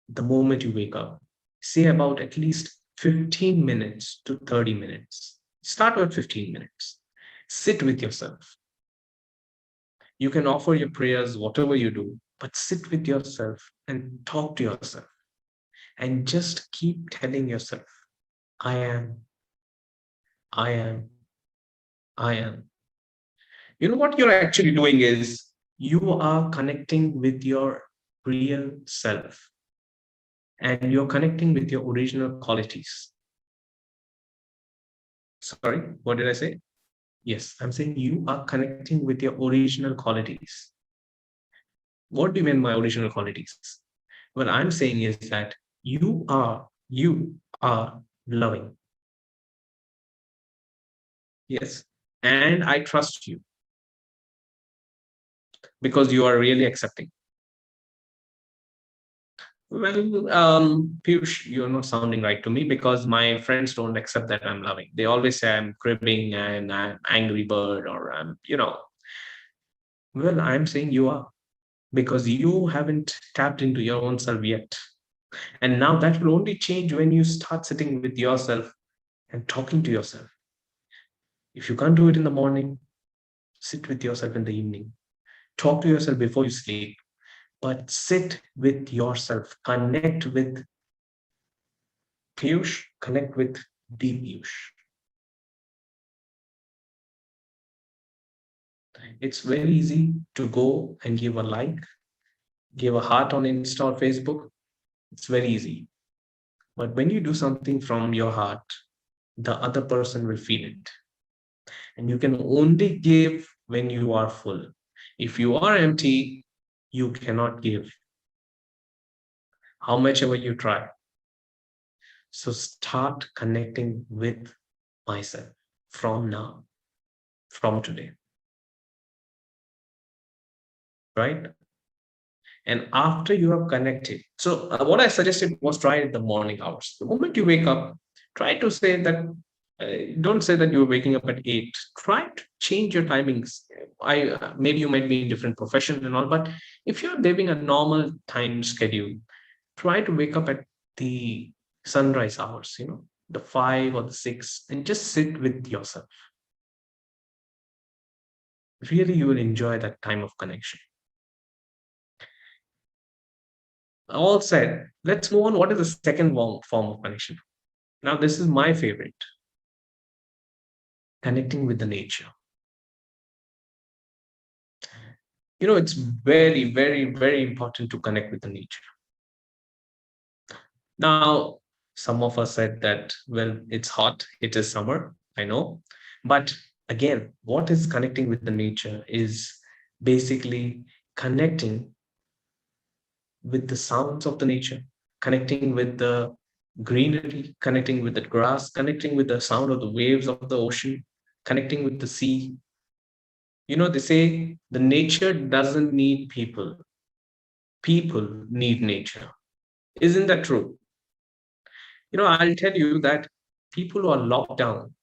the moment you wake up. Say about at least 15 minutes to 30 minutes. Start with 15 minutes. Sit with yourself. You can offer your prayers, whatever you do, but sit with yourself and talk to yourself. And just keep telling yourself, I am, I am, I am. What you're actually doing is you are connecting with your real self, and you're connecting with your original qualities. Sorry, what did I say? Yes, I'm saying you are connecting with your original qualities. What do you mean by original qualities? What I'm saying is that you are loving. Yes. And I trust you because you are really accepting. Well, Piyush, you're not sounding right to me, because my friends don't accept that I'm loving. They always say I'm cribbing and I'm angry bird, or Well, I'm saying you are, because you haven't tapped into your own self yet. And now that will only change when you start sitting with yourself and talking to yourself. If you can't do it in the morning, sit with yourself in the evening. Talk to yourself before you sleep, but sit with yourself. Connect with Piyush, connect with the Piyush. It's very easy to go and give a like, give a heart on Insta or Facebook. It's very easy. But when you do something from your heart, the other person will feel it. And you can only give when you are full. If you are empty, you cannot give. how much ever you try. So start connecting with myself from now, from today, right? And after you have connected, so what I suggested was try it the morning hours. The moment you wake up, try to say that, don't say that you're waking up at 8. Try to change your timings. Maybe you might be in different professions and all, but if you're living a normal time schedule, try to wake up at the sunrise hours, the 5 or the 6, and just sit with yourself. Really, you will enjoy that time of connection. All said, let's move on. What is the second form of connection? Now, this is my favorite, connecting with the nature. It's very, very, very important to connect with the nature. Now, some of us said that, well, it's hot, it is summer, I know. But again, what is connecting with the nature is basically connecting with the sounds of the nature, connecting with the greenery, connecting with the grass, connecting with the sound of the waves of the ocean, connecting with the sea. They say the nature doesn't need people, people need nature. Isn't that true? I'll tell you that people who are locked down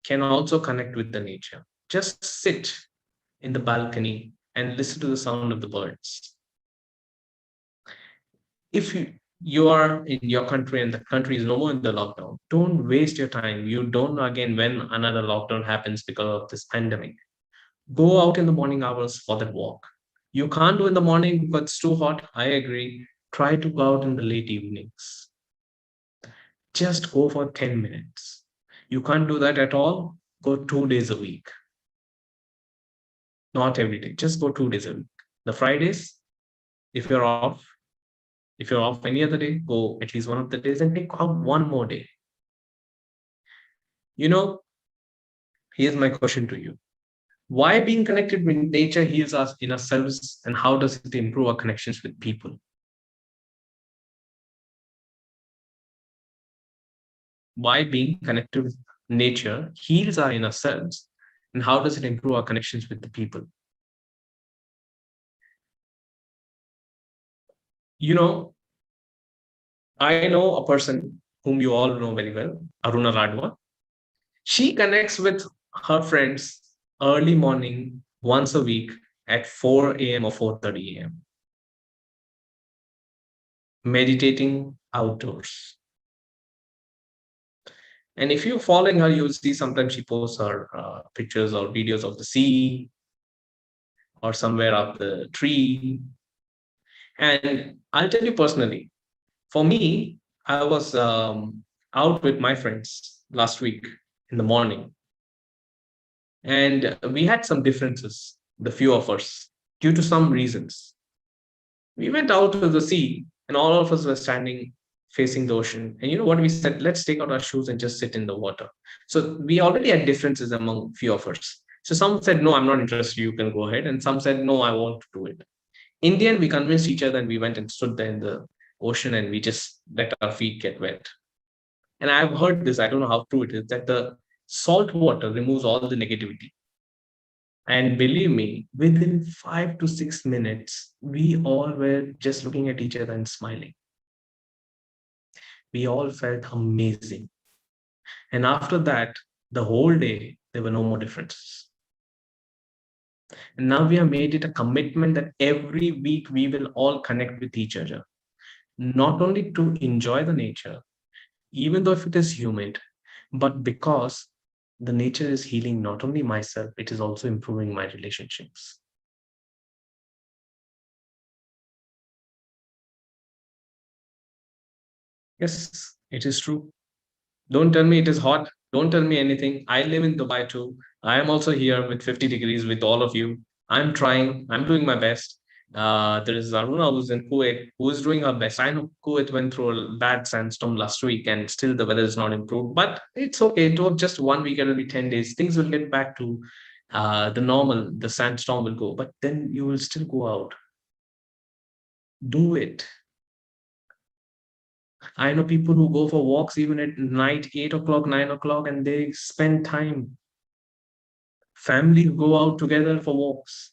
can also connect with the nature. Just sit in the balcony and listen to the sound of the birds. If you are in your country and the country is no more in the lockdown, don't waste your time. You don't know again when another lockdown happens because of this pandemic. Go out in the morning hours for that walk. You can't do in the morning because it's too hot. I agree. Try to go out in the late evenings. Just go for 10 minutes. You can't do that at all. Go 2 days a week. Not every day. Just go 2 days a week. The Fridays, if you're off, if you're off any other day, go at least one of the days and take out one more day. Here's my question to you. Why being connected with nature heals us in ourselves, and how does it improve our connections with people? Why being connected with nature heals our inner selves, and how does it improve our connections with the people? I know a person whom you all know very well, Aruna Radwa. She connects with her friends early morning once a week at 4 a.m. or 4:30 a.m. meditating outdoors. And if you're following her, you'll see sometimes she posts her pictures or videos of the sea or somewhere up the tree. And I'll tell you personally, for me, I was out with my friends last week in the morning. And we had some differences, the few of us, due to some reasons. We went out to the sea, and all of us were standing facing the ocean. And you know what we said? Let's take out our shoes and just sit in the water. So we already had differences among few of us. So some said, no, I'm not interested. You can go ahead. And some said, no, I want to do it. In the end, we convinced each other and we went and stood there in the ocean and we just let our feet get wet. And I've heard this, I don't know how true it is, that the salt water removes all the negativity. And believe me, within 5 to 6 minutes, we all were just looking at each other and smiling. We all felt amazing. And after that, the whole day, there were no more differences. And now we have made it a commitment that every week we will all connect with each other, not only to enjoy the nature, even though if it is humid, but because the nature is healing not only myself, it is also improving my relationships. Yes, it is true. Don't tell me it is hot. Don't tell me anything. I live in Dubai too. I am also here with 50 degrees with all of you. I'm trying. I'm doing my best. There is Aruna who's in Kuwait who is doing her best. I know Kuwait went through a bad sandstorm last week and still the weather is not improved. But it's okay. It was just 1 week. It'll be 10 days. Things will get back to the normal. The sandstorm will go. But then you will still go out. Do it. I know people who go for walks even at night, 8 o'clock, 9 o'clock, and they spend time. Families go out together for walks.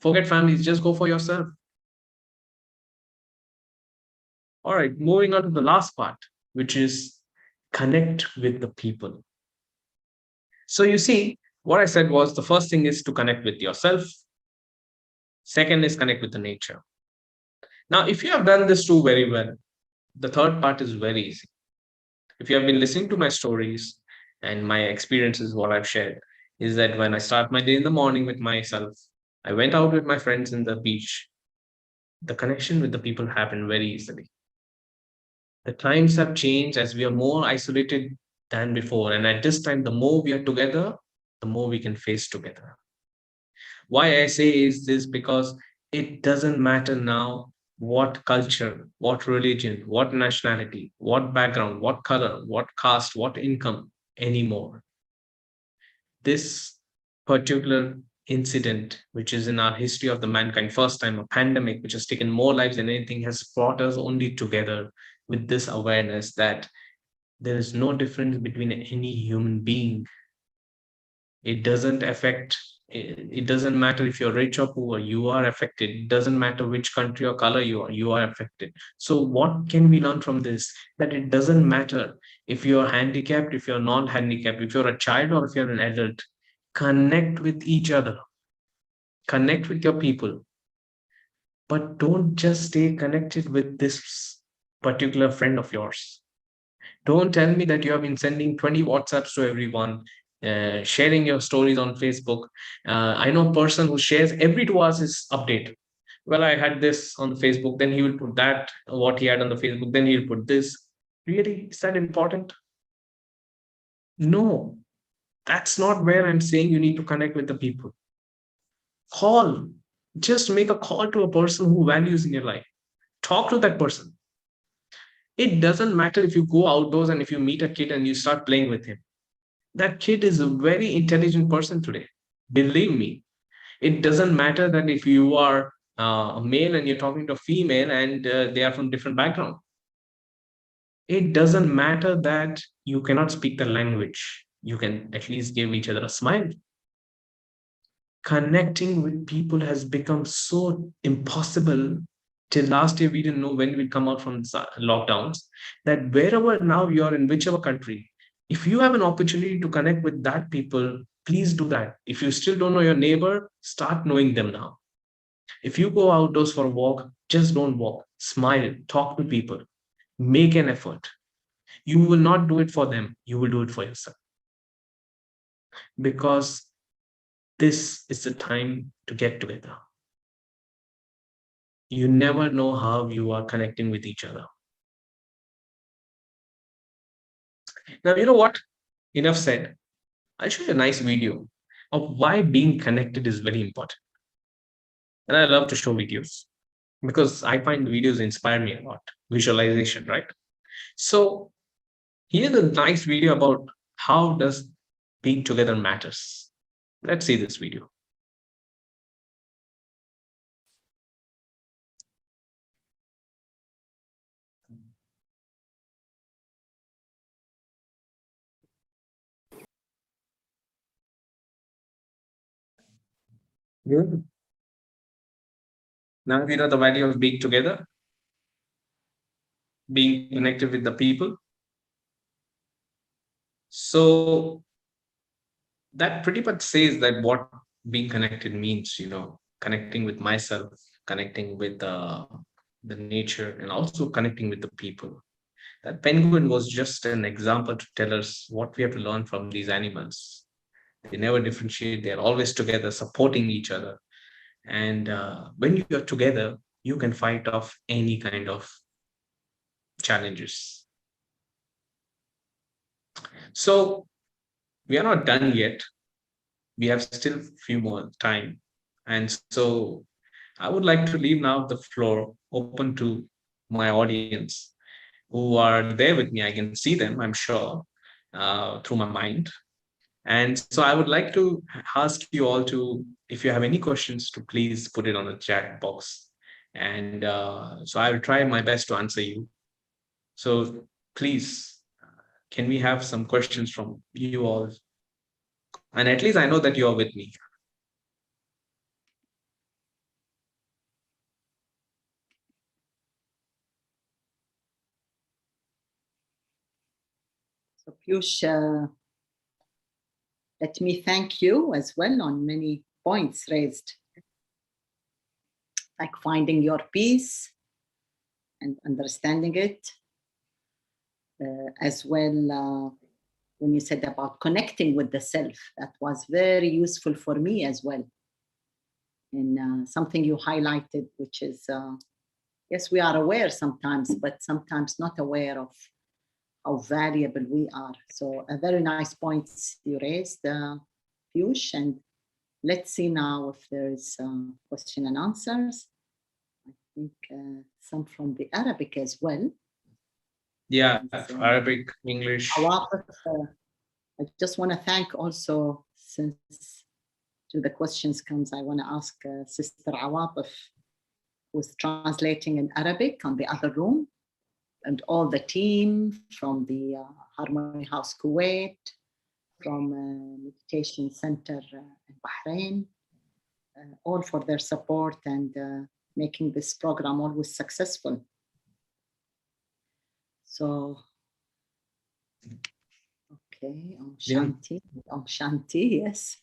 Forget families, just go for yourself. All right, moving on to the last part, which is connect with the people. So you see, what I said was the first thing is to connect with yourself. Second is connect with the nature. Now, if you have done this two very well, the third part is very easy. If you have been listening to my stories and my experiences, what I've shared is that when I start my day in the morning with myself, I went out with my friends in the beach. The connection with the people happened very easily. The times have changed as we are more isolated than before. And at this time, the more we are together, the more we can face together. Why I say is this because it doesn't matter now what culture, what religion, what nationality, what background, what color, what caste, what income anymore. This particular incident, which is in our history of the mankind, first time a pandemic, which has taken more lives than anything, has brought us only together with this awareness that there is no difference between any human being. It doesn't affect, it doesn't matter if you're rich or poor, you are affected. It doesn't matter which country or color you are affected. So what can we learn from this? That it doesn't matter if you're handicapped, if you're not handicapped, if you're a child or if you're an adult, connect with each other, connect with your people, but don't just stay connected with this particular friend of yours. Don't tell me that you have been sending 20 WhatsApps to everyone, sharing your stories on Facebook. I know a person who shares every 2 hours his update. Well, I had this on the Facebook, then he will put that, what he had on the Facebook, then he'll put this. Really? Is that important? No, that's not where I'm saying you need to connect with the people. Call. Just make a call to a person who values in your life. Talk to that person. It doesn't matter if you go outdoors and if you meet a kid and you start playing with him. That kid is a very intelligent person today. Believe me, it doesn't matter that if you are a male and you're talking to a female and they are from different background. It doesn't matter that you cannot speak the language. You can at least give each other a smile. Connecting with people has become so impossible. Till last year, we didn't know when we'd come out from lockdowns. That wherever now you're in whichever country, if you have an opportunity to connect with that people, please do that. If you still don't know your neighbor, start knowing them now. If you go outdoors for a walk, just don't walk. Smile, talk to people, make an effort. You will not do it for them, you will do it for yourself. Because this is the time to get together. You never know how you are connecting with each other. Now, you know what? Enough said. I'll show you a nice video of why being connected is very important. And I love to show videos because I find the videos inspire me a lot. Visualization, right? So here's a nice video about how does being together matters. Let's see this video. Good. Now we know the value of being together, being connected with the people. So that pretty much says that what being connected means, connecting with myself, connecting with the nature, and also connecting with the people. That penguin was just an example to tell us what we have to learn from these animals. They never differentiate, they're always together, supporting each other. And when you're together, you can fight off any kind of challenges. So we are not done yet. We have still a few more time. And so I would like to leave now the floor open to my audience who are there with me. I can see them, I'm sure, through my mind. And so I would like to ask you all to, if you have any questions, to please put it on the chat box. And so I will try my best to answer you. So please, can we have some questions from you all? And at least I know that you are with me. So Piyush, let me thank you as well on many points raised, like finding your peace and understanding it, as well. When you said about connecting with the self, that was very useful for me as well. And something you highlighted, which is, yes, we are aware sometimes, but sometimes not aware of how valuable we are. So a very nice point you raised, Piyush. And let's see now if there's question and answers. I think some from the Arabic as well. Yeah, Arabic, English. I just want to thank also, since to the questions comes, I want to ask Sister Awatif, who's translating in Arabic on the other room, and all the team from the Harmony House Kuwait, from Meditation Center in Bahrain, all for their support and making this program always successful. So, okay, Om Shanti, Om Shanti, yes.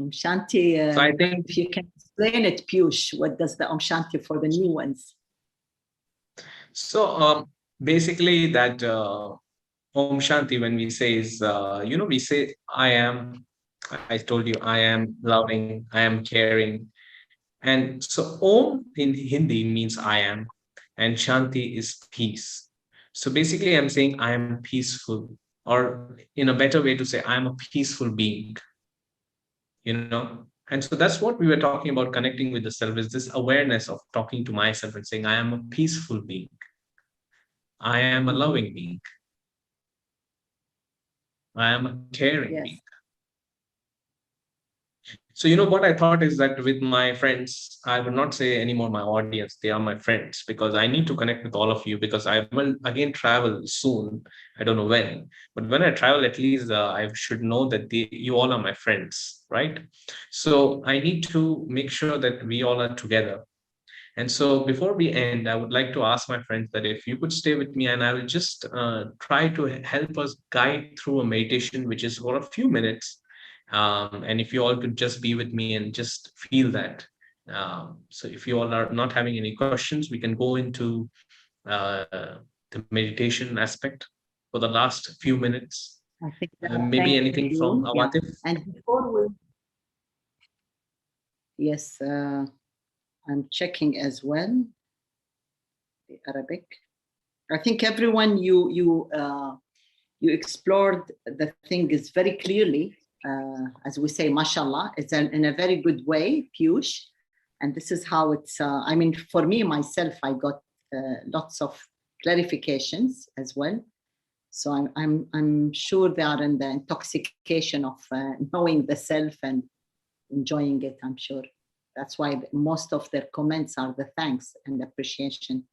Om Shanti, So I think, if you can explain it, Piyush, what does the Om Shanti for the new ones? so basically that Om Shanti, when we say is, we say, I told you, I am loving, I am caring. And so Om in Hindi means I am, and Shanti is peace. So basically, I'm saying I am peaceful, or in a better way to say, I am a peaceful being, And so that's what we were talking about, connecting with the self, is this awareness of talking to myself and saying, I am a peaceful being. I am a loving being. I am a caring being. So, what I thought is that with my friends, I will not say anymore my audience, they are my friends, because I need to connect with all of you, because I will again travel soon. I don't know when, but when I travel, at least I should know that you all are my friends, right? So I need to make sure that we all are together. And so before we end, I would like to ask my friends that if you could stay with me, and I will just try to help us guide through a meditation, which is for a few minutes. And if you all could just be with me and just feel that. So if you all are not having any questions, we can go into uh, the meditation aspect for the last few minutes. I think Maybe anything from Awatif? Yeah. And before we, yes, I'm checking as well the Arabic. I think everyone you explored the thing is very clearly, as we say, mashallah. It's in a very good way, Piyush. And this is how it's. I mean, for me myself, I got lots of clarifications as well. So I'm sure they are in the intoxication of knowing the self and enjoying it. I'm sure that's why most of their comments are the thanks and appreciation.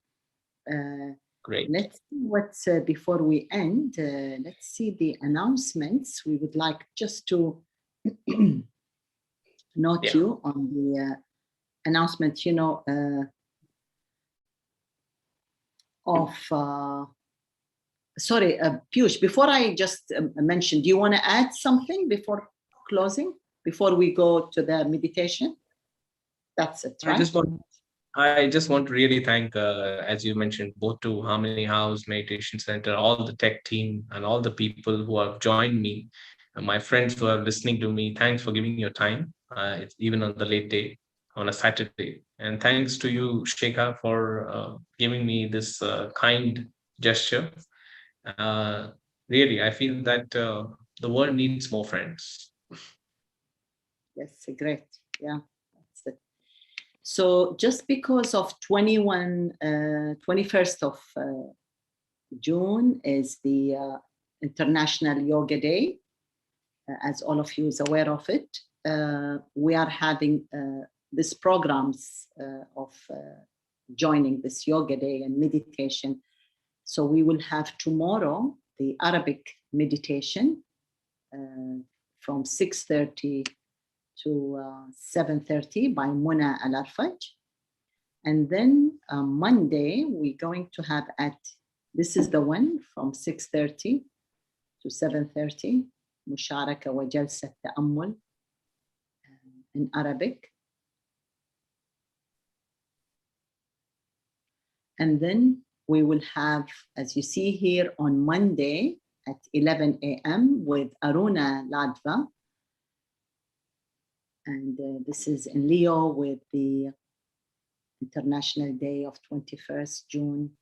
Great. Let's see what's before we end. Let's see the announcements. We would like just to note you on the announcement, of. Sorry, Piyush, before I just mentioned, do you want to add something before closing, before we go to the meditation? That's it, right? I just want to really thank, as you mentioned, both to Harmony House, Meditation Center, all the tech team, and all the people who have joined me, and my friends who are listening to me. Thanks for giving your time, it's even on the late day, on a Saturday. And thanks to you, Shekha, for giving me this kind gesture. Really, I feel that the world needs more friends. Yes, great. Yeah, that's it. So just because of 21st of June is the International Yoga Day, as all of you is aware of it, we are having these programs of joining this Yoga Day and meditation. So we will have tomorrow the Arabic meditation from 6:30 to 7:30 by Muna Al-Arfaj. And then Monday, we're going to have this is the one from 6:30 to 7:30, Musharaka wa Jalsa Ta'ammul in Arabic. And then we will have, as you see here, on Monday at 11 a.m. with Aruna Ladva. And this is in Leo with the International Day of 21st June.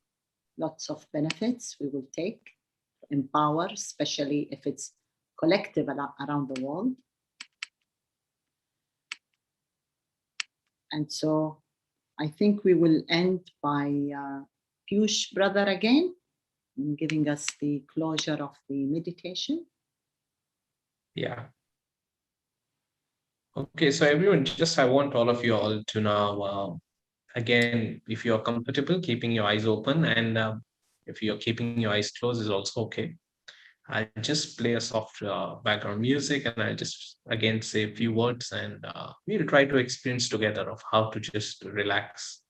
Lots of benefits we will take to empower, especially if it's collective around the world. And so I think we will end by Piyush brother again, in giving us the closure of the meditation. Yeah. Okay, so everyone, I want all of you all to now, again, if you're comfortable, keeping your eyes open, and if you're keeping your eyes closed is also okay. I just play a soft background music, and I just again say a few words, and we'll try to experience together of how to just relax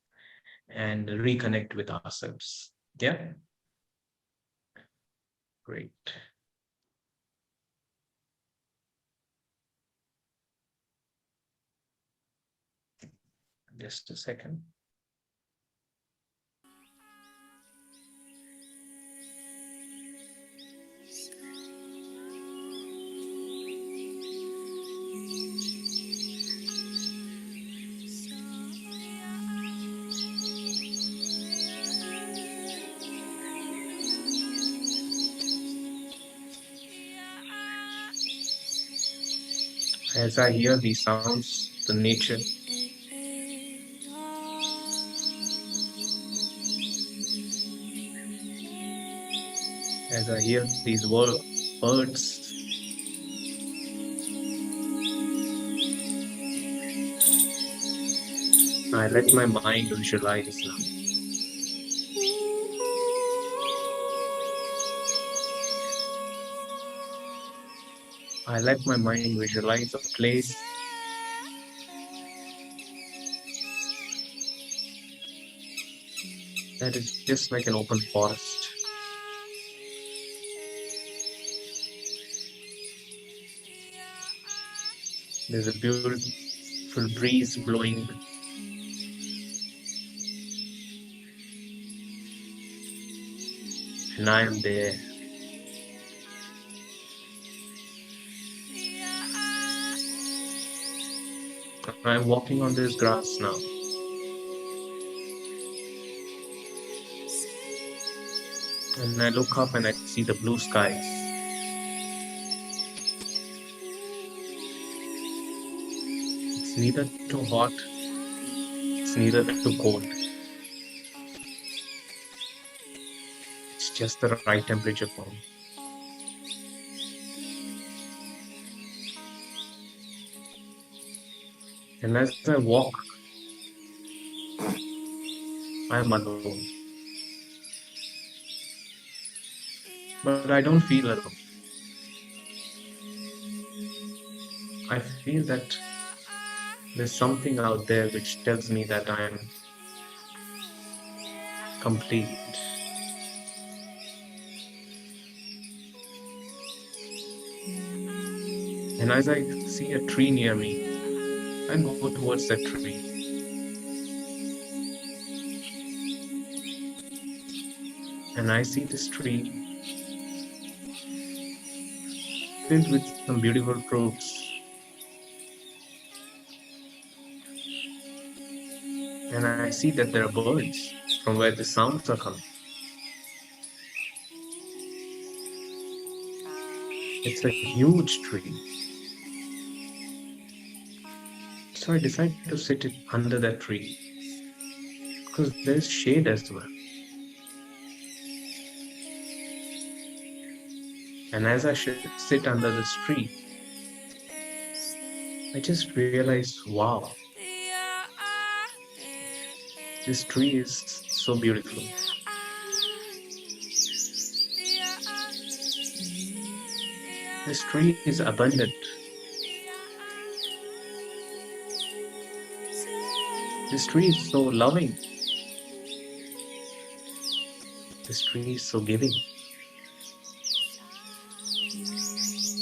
and reconnect with ourselves. Yeah. Great. Just a second. As I hear these sounds, the nature, as I hear these words, I let my mind visualize now. I let my mind visualize a place that is just like an open forest. There's a beautiful breeze blowing. And I am there. I'm walking on this grass now. And I look up and I see the blue skies. It's neither too hot, it's neither too cold. It's just the right temperature for me. And as I walk, I'm alone. But I don't feel alone. I feel that there's something out there which tells me that I'm complete. And as I see a tree near me, I go towards that tree. And I see this tree filled with some beautiful fruits. And I see that there are birds from where the sounds are coming. It's a huge tree. So I decide to sit under that tree because there's shade as well. And as I sit under this tree, I just realized, wow, this tree is so beautiful. This tree is abundant. This tree is so loving. This tree is so giving.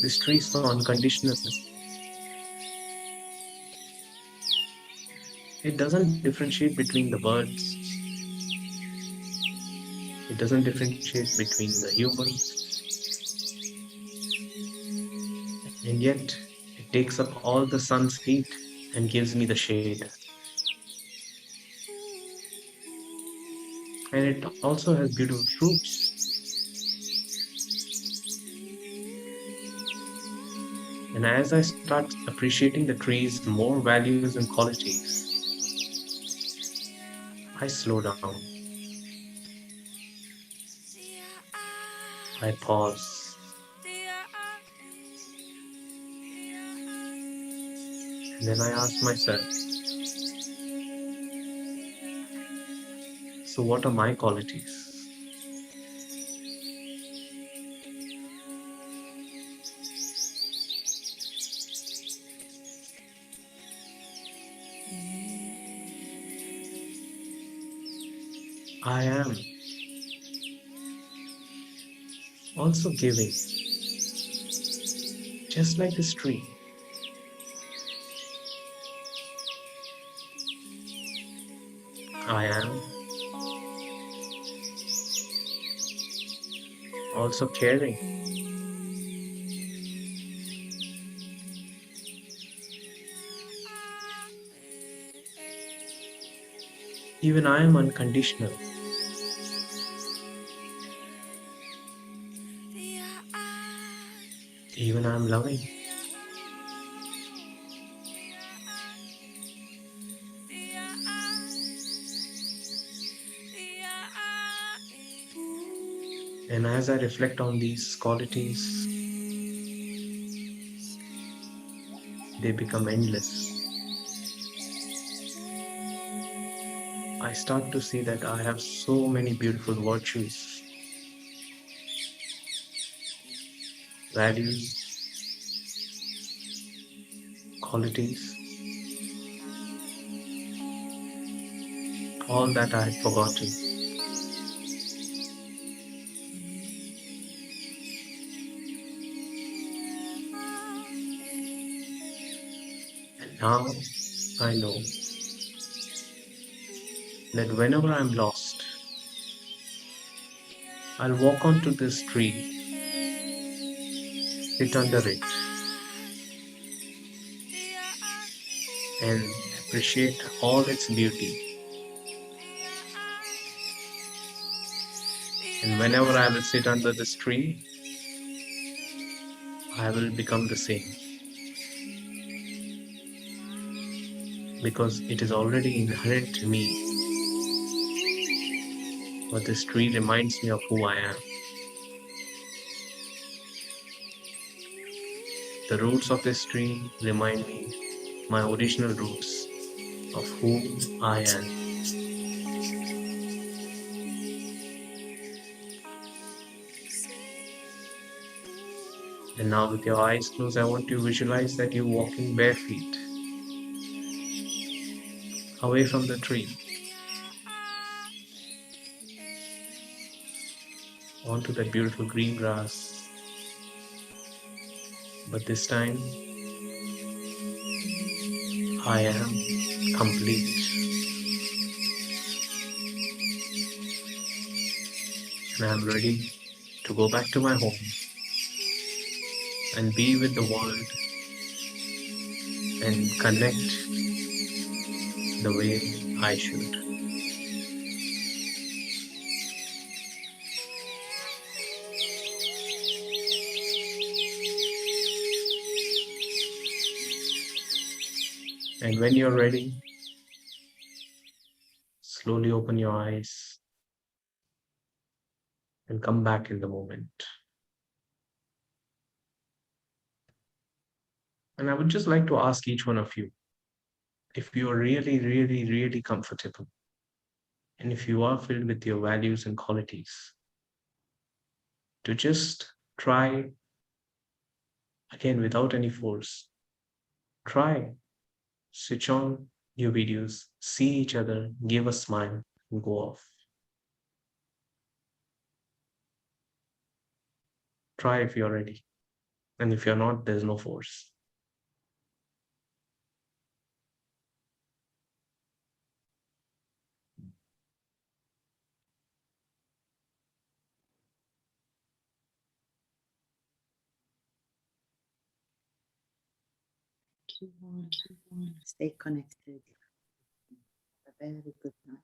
This tree is so unconditional. It doesn't differentiate between the birds. It doesn't differentiate between the humans. And yet, it takes up all the sun's heat and gives me the shade. And it also has beautiful fruits. And as I start appreciating the tree's more values and qualities, I slow down. I pause. And then I ask myself, so what are my qualities? I am also giving, just like this tree. I am also caring. Even I am unconditional. Even I am loving. And as I reflect on these qualities, they become endless. I start to see that I have so many beautiful virtues, values, qualities, all that I had forgotten. And now I know that whenever I'm lost, I'll walk onto this tree, sit under it, and appreciate all its beauty. And whenever I will sit under this tree, I will become the same. Because it is already inherent to me. But this tree reminds me of who I am. The roots of this tree remind me my original roots of who I am. And now with your eyes closed, I want you to visualize that you're walking bare feet away from the tree onto that beautiful green grass. But this time, I am complete. And I'm ready to go back to my home and be with the world and connect the way I should. And when you're ready, slowly open your eyes and come back in the moment. And I would just like to ask each one of you, if you are really, really, really comfortable, and if you are filled with your values and qualities, to just try again without any force. Try, switch on your videos, see each other, give a smile, and go off. Try if you're ready. And if you're not, there's no force. Stay connected. A very good night.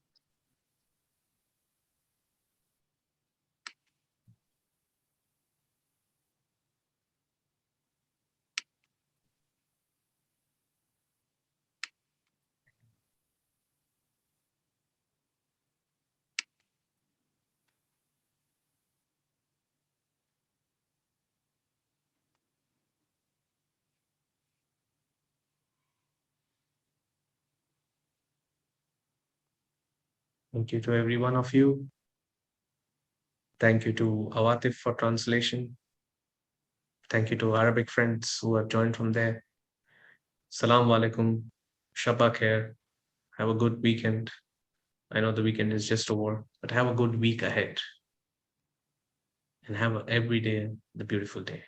Thank you to every one of you. Thank you to Awatif for translation. Thank you to Arabic friends who have joined from there. Salaam alaikum. Shabba khair. Have a good weekend. I know the weekend is just over, but have a good week ahead. And have every day the beautiful day.